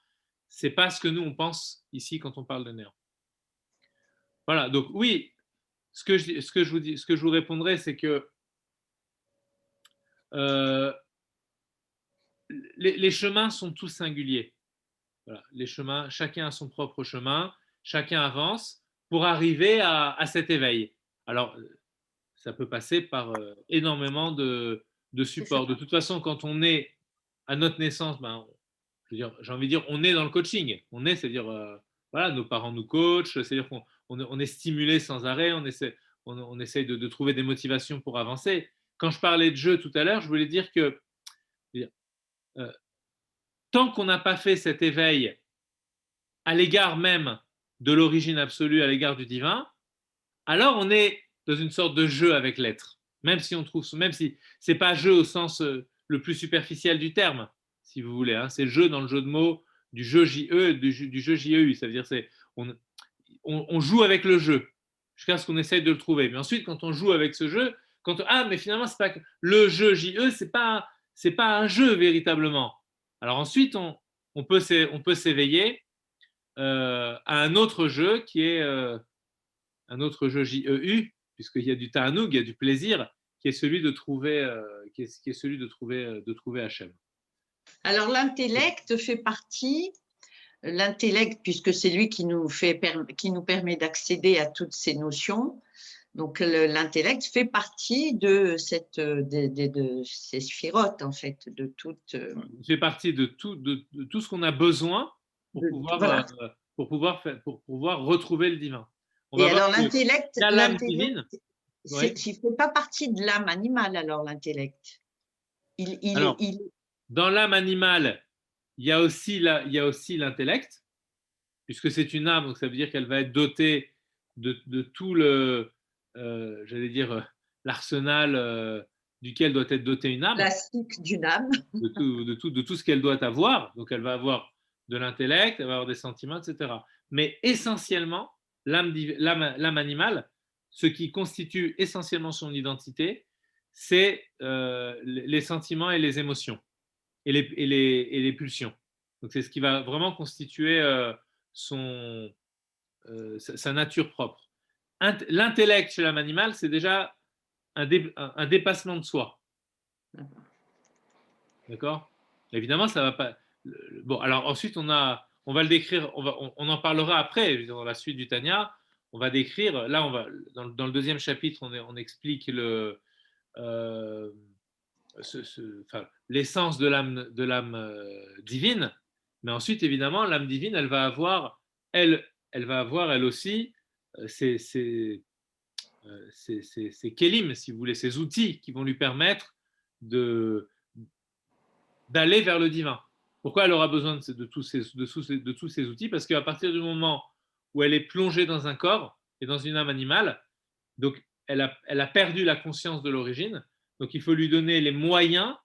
c'est pas ce que nous on pense ici quand on parle de néant. Voilà. Donc oui, ce que je vous répondrai, c'est que les chemins sont tous singuliers. Voilà, les chemins, chacun a son propre chemin, chacun avance pour arriver à cet éveil. Alors, ça peut passer par énormément de supports. De toute façon, quand on est à notre naissance, j'ai envie de dire, on est dans le coaching. C'est-à-dire, voilà, nos parents nous coachent, c'est-à-dire qu'on est stimulé sans arrêt, on essaye de trouver des motivations pour avancer. Quand je parlais de jeu tout à l'heure, je voulais dire que tant qu'on n'a pas fait cet éveil à l'égard même de l'origine absolue, à l'égard du divin, alors on est dans une sorte de jeu avec l'être. Même si c'est pas jeu au sens le plus superficiel du terme, si vous voulez, hein, c'est jeu dans le jeu de mots du jeu JE, du jeu JEU. Ça veut dire on joue avec le jeu jusqu'à ce qu'on essaye de le trouver. Mais ensuite, quand on joue avec ce jeu, mais finalement c'est pas le jeu JE, c'est pas un jeu véritablement. Alors ensuite, on peut s'éveiller à un autre jeu qui est un autre jeu JEU, puisqu'il y a du ta'anoug, il y a du plaisir, qui est celui de trouver, de trouver Hachem. Alors l'intellect fait partie, puisque c'est lui qui nous permet d'accéder à toutes ces notions. Donc l'intellect fait partie de ces sphirotes, en fait, de toutes. Il fait partie de tout ce qu'on a besoin pour pouvoir retrouver le divin. Et alors l'intellect, l'âme divine, il ne fait pas partie de l'âme animale, alors l'intellect. Dans l'âme animale, il y a aussi l'intellect, puisque c'est une âme, donc ça veut dire qu'elle va être dotée de tout l'arsenal duquel doit être dotée une âme. Classique d'une âme. de tout ce qu'elle doit avoir. Donc elle va avoir de l'intellect, elle va avoir des sentiments, etc. Mais essentiellement, l'âme animale, ce qui constitue essentiellement son identité, c'est les sentiments et les émotions et les pulsions. Donc c'est ce qui va vraiment constituer sa nature propre. L'intellect chez l'âme animale, c'est déjà un dépassement de soi. D'accord? Évidemment, ça ne va pas. Bon, alors ensuite, on va le décrire, on en parlera après, dans la suite du Tanya. On va décrire, là, dans le deuxième chapitre, on explique l'essence de l'âme divine. Mais ensuite, évidemment, l'âme divine, elle va avoir elle aussi ses kélim, si vous voulez, ses outils qui vont lui permettre d'aller vers le divin. Pourquoi elle aura besoin de tous ces outils? Parce qu'à partir du moment où elle est plongée dans un corps et dans une âme animale, Donc, elle a perdu la conscience de l'origine. Donc, il faut lui donner les moyens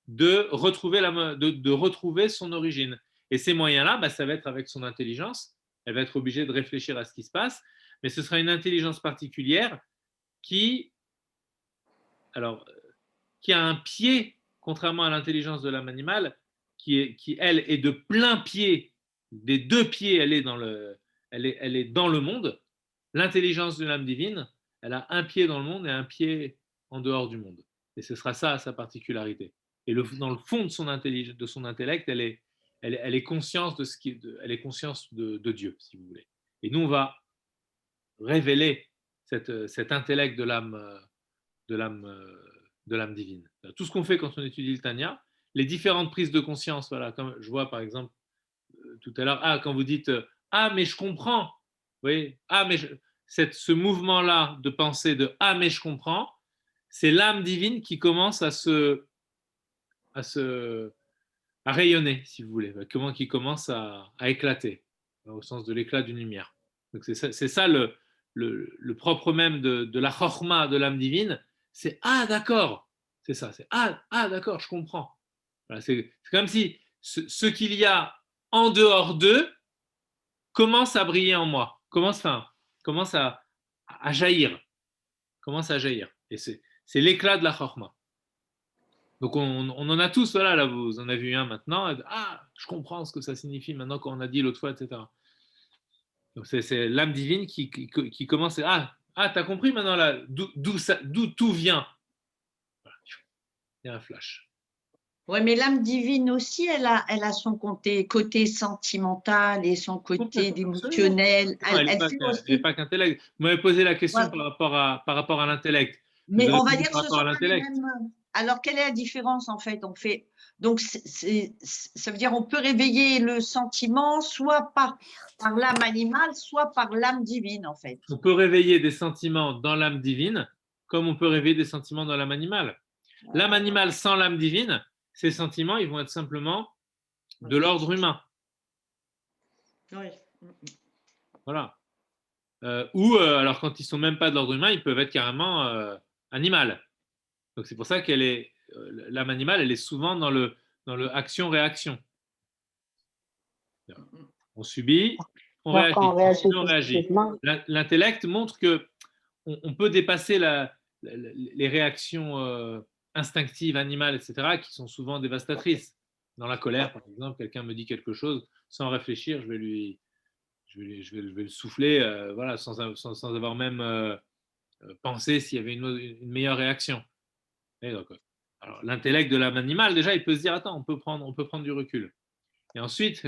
de retrouver son origine. Et ces moyens-là, bah, ça va être avec son intelligence. Elle va être obligée de réfléchir à ce qui se passe, mais ce sera une intelligence particulière qui, alors, qui a un pied, contrairement à l'intelligence de l'âme animale, qui elle, est de plein pied, des deux pieds, elle est dans le monde. L'intelligence de l'âme divine, elle a un pied dans le monde et un pied en dehors du monde. Et ce sera ça sa particularité. Et dans le fond de son intellect, elle est consciente elle est consciente de Dieu, si vous voulez. Et nous, on va révéler cet intellect de l'âme divine. Tout ce qu'on fait quand on étudie le Tanya, les différentes prises de conscience, voilà, comme je vois par exemple tout à l'heure, quand vous dites mais je comprends, vous voyez, mais ce mouvement-là de pensée de mais je comprends, c'est l'âme divine qui commence à rayonner, si vous voulez, qui commence à éclater, au sens de l'éclat d'une lumière. Donc c'est ça le propre même de la chorma de l'âme divine, c'est d'accord, c'est ça, c'est d'accord, je comprends. Voilà, c'est comme si ce qu'il y a en dehors d'eux commence à briller en moi, commence à jaillir, Et c'est l'éclat de la chorma. Donc on en a tous, voilà, là vous en avez vu un maintenant, je comprends ce que ça signifie maintenant qu'on a dit l'autre fois, etc. Donc c'est l'âme divine qui commence t'as compris maintenant là, d'où tout vient. Voilà. Il y a un flash. Oui, mais l'âme divine aussi, elle a son côté sentimental et son côté émotionnel. Elle n'est pas qu'intellect. Vous m'avez posé la question par rapport à l'intellect. Mais on va dire que ce sont pas les mêmes. Alors, quelle est la différence en fait? Donc, ça veut dire on peut réveiller le sentiment soit par l'âme animale, soit par l'âme divine en fait. On peut réveiller des sentiments dans l'âme divine, comme on peut réveiller des sentiments dans l'âme animale. L'âme animale sans l'âme divine, ces sentiments, ils vont être simplement de l'ordre humain. Oui. Voilà. Alors quand ils ne sont même pas de l'ordre humain, ils peuvent être carrément animal. Donc c'est pour ça qu'elle est l'âme animale, elle est souvent dans le action-réaction. On subit, on réagit. L'intellect montre que on peut dépasser les réactions instinctives, animales, etc., qui sont souvent dévastatrices. Dans la colère, par exemple, quelqu'un me dit quelque chose, sans réfléchir, je vais le souffler, voilà, sans avoir même pensé s'il y avait une meilleure réaction. Et donc, alors, l'intellect de l'âme animale, déjà, il peut se dire, attends, on peut prendre du recul. Et ensuite,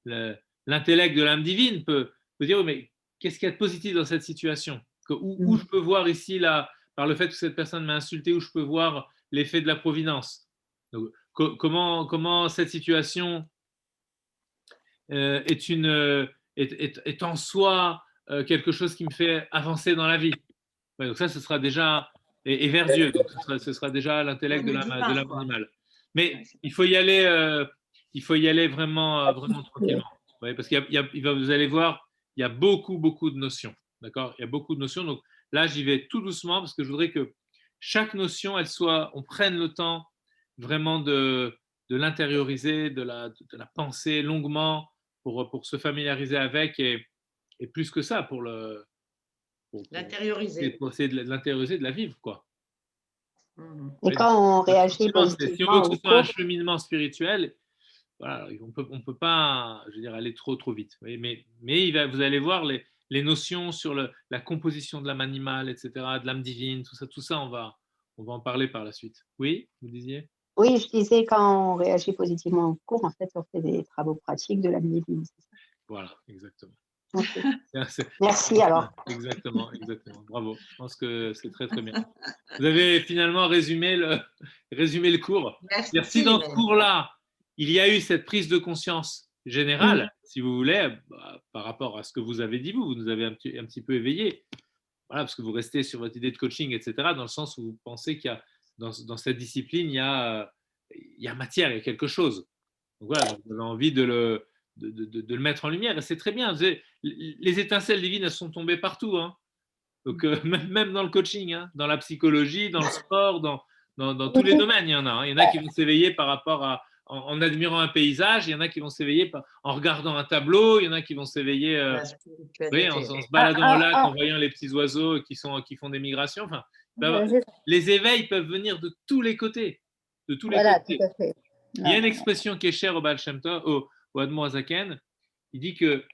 l'intellect de l'âme divine peut dire, mais qu'est-ce qu'il y a de positif dans cette situation? Où je peux voir ici, là, par le fait que cette personne m'a insulté, où je peux voir l'effet de la providence. Donc, comment cette situation est en soi quelque chose qui me fait avancer dans la vie. Donc ça, ce sera déjà, et vers Dieu, donc ce sera déjà l'intellect de l'âme animale. Mais il faut y aller vraiment tranquillement. Ouais, parce vous allez voir, il y a beaucoup de notions. D'accord? Il y a beaucoup de notions. Donc là, j'y vais tout doucement parce que je voudrais que chaque notion, on prenne le temps vraiment de l'intérioriser, de la penser longuement pour se familiariser avec et plus que ça, pour l'intérioriser. Pour essayer de l'intérioriser, de la vivre, quoi. Et quand on réagit positivement, si on veut que ce soit un cheminement spirituel, voilà, on peut pas, je veux dire, aller trop vite. Mais vous allez voir les notions sur la composition de l'âme animale, etc., de l'âme divine, tout ça, on va en parler par la suite. Oui, vous disiez? Oui, je disais, quand on réagit positivement en cours, en fait, on fait des travaux pratiques de l'âme divine. Voilà, exactement. Okay. Merci alors. Exactement. Bravo. Je pense que c'est très bien. Vous avez finalement résumé le cours. Merci. Dans ce cours-là, il y a eu cette prise de conscience générale, si vous voulez, par rapport à ce que vous avez dit, vous nous avez un petit peu éveillé. Voilà, parce que vous restez sur votre idée de coaching, etc., dans le sens où vous pensez qu'il y a, dans cette discipline, il y a matière, il y a quelque chose. Donc voilà, vous avez envie de le mettre en lumière, et c'est très bien. Les étincelles divines, elles sont tombées partout. Hein. Donc, même dans le coaching, hein, dans la psychologie, dans le sport, dans tous les domaines, il y en a. Hein. Il y en a qui vont s'éveiller par rapport en admirant un paysage, il y en a qui vont s'éveiller en regardant un tableau, il y en a qui vont s'éveiller oui, en se baladant au lac, en voyant les petits oiseaux qui font des migrations. Enfin, les éveils peuvent venir de tous les côtés. De tous les côtés. Tout à fait. Il y a une expression qui est chère au Baal Shem Tov, au Admor Hazaken. Il dit que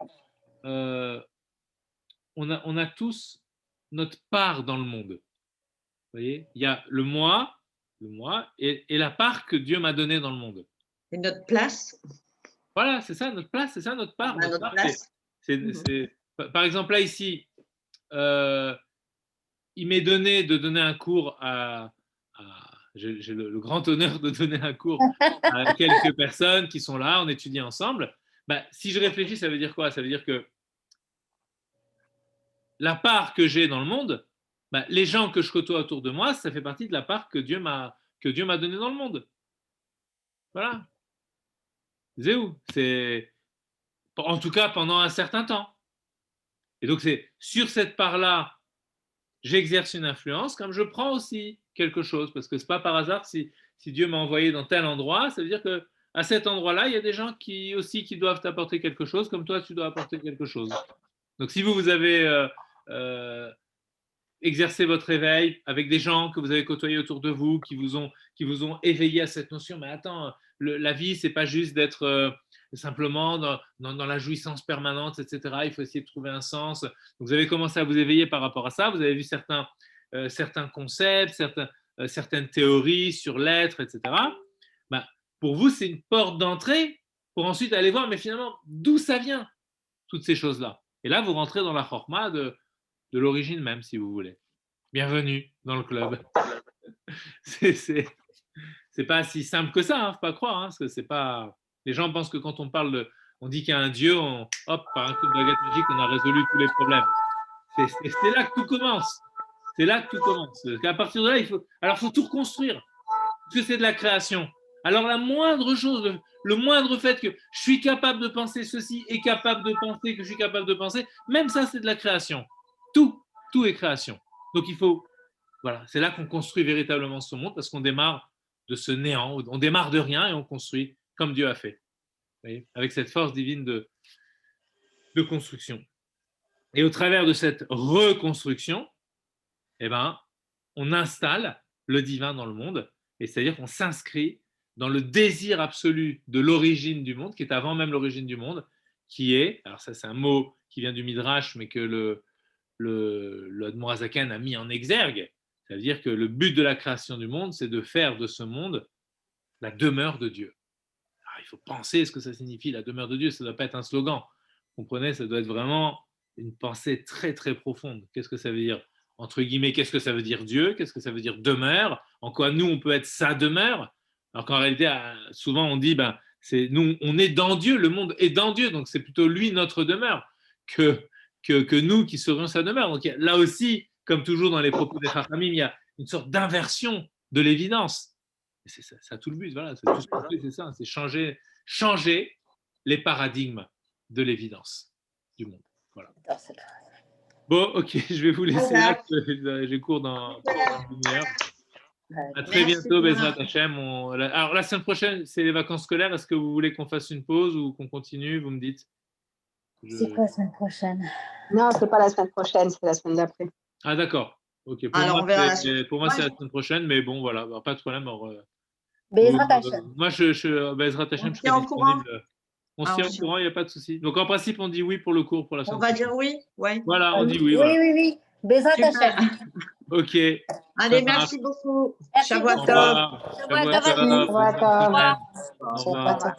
on a tous notre part dans le monde. Vous voyez, il y a le moi et la part que Dieu m'a donnée dans le monde. Et notre place. Voilà, c'est ça, notre place, c'est ça, notre part. Notre part, place. Par exemple, là, ici, il m'est donné de donner un cours j'ai le grand honneur de donner un cours à quelques personnes qui sont là, on étudie ensemble. Ben, si je réfléchis, ça veut dire quoi? Ça veut dire que la part que j'ai dans le monde, ben, les gens que je côtoie autour de moi, ça fait partie de la part que Dieu m'a donnée dans le monde. Voilà. C'est en tout cas pendant un certain temps. Et donc, c'est sur cette part-là, j'exerce une influence, comme je prends aussi quelque chose, parce que ce n'est pas par hasard si Dieu m'a envoyé dans tel endroit, ça veut dire qu'à cet endroit-là, il y a des gens qui doivent t'apporter quelque chose, comme toi, tu dois apporter quelque chose. Donc, si vous avez exercé votre éveil avec des gens que vous avez côtoyés autour de vous, qui vous ont éveillé à cette notion, mais attends, la vie, ce n'est pas juste d'être simplement dans la jouissance permanente, etc. Il faut essayer de trouver un sens. Donc, vous avez commencé à vous éveiller par rapport à ça. Vous avez vu certains concepts, certaines théories sur l'être, etc. Ben, pour vous, c'est une porte d'entrée pour ensuite aller voir, mais finalement, d'où ça vient, toutes ces choses-là. Et là, vous rentrez dans la chorma de l'origine même, si vous voulez. Bienvenue dans le club. C'est pas si simple que ça, hein, faut pas croire, hein, parce que c'est pas. Les gens pensent que quand on dit qu'il y a un Dieu, hop, par un coup de baguette magique, on a résolu tous les problèmes. C'est là que tout commence. C'est là que tout commence. À partir de là, il faut tout reconstruire, parce que c'est de la création. Alors la moindre chose, le moindre fait que je suis capable de penser ceci et capable de penser que je suis capable de penser, même ça, c'est de la création. Tout est création. Donc voilà, c'est là qu'on construit véritablement ce monde, parce qu'on démarre de ce néant, on démarre de rien et on construit comme Dieu a fait. Vous voyez, avec cette force divine de construction. Et au travers de cette reconstruction, eh ben, on installe le divin dans le monde, et c'est-à-dire qu'on s'inscrit dans le désir absolu de l'origine du monde, qui est avant même l'origine du monde, qui est, alors ça c'est un mot qui vient du Midrash, mais que le Admor Hazaken a mis en exergue. Ça veut dire que le but de la création du monde, c'est de faire de ce monde la demeure de Dieu. Alors, il faut penser ce que ça signifie, la demeure de Dieu. Ça ne doit pas être un slogan. Vous comprenez, ça doit être vraiment une pensée très, très profonde. Qu'est-ce que ça veut dire? Entre guillemets, qu'est-ce que ça veut dire Dieu? Qu'est-ce que ça veut dire demeure? En quoi nous, on peut être sa demeure? Alors qu'en réalité, souvent, on dit, nous, on est dans Dieu, le monde est dans Dieu, donc c'est plutôt lui notre demeure que nous qui serions sa demeure. Donc là aussi, comme toujours dans les propos des Chachamim, il y a une sorte d'inversion de l'évidence. C'est ça tout le but, voilà, c'est tout ce qu'on fait, c'est ça, c'est changer les paradigmes de l'évidence du monde. Voilà. Bon, ok, je vais vous laisser là, j'ai cours dans une heure. À très bientôt, Bezrat Hashem. Alors la semaine prochaine, c'est les vacances scolaires. Est-ce que vous voulez qu'on fasse une pause ou qu'on continue? Vous me dites. C'est quoi la semaine prochaine? Non, c'est pas la semaine prochaine, c'est la semaine d'après. Ah d'accord. Ok. Pour Alors, moi, c'est la semaine prochaine, mais bon, voilà, pas de problème. Bezrat Hashem. Moi, Bezrat Hashem, je serai disponible. On se tient au courant, il n'y a pas de souci. Donc en principe, on dit oui pour le cours pour la semaine prochaine. On va dire oui, ouais. Voilà, on dit oui. Oui. Bezrat Hashem. Ok. Allez, merci beaucoup. Merci Shavua beaucoup. Tov. Shavua Tov. Au revoir. Au revoir.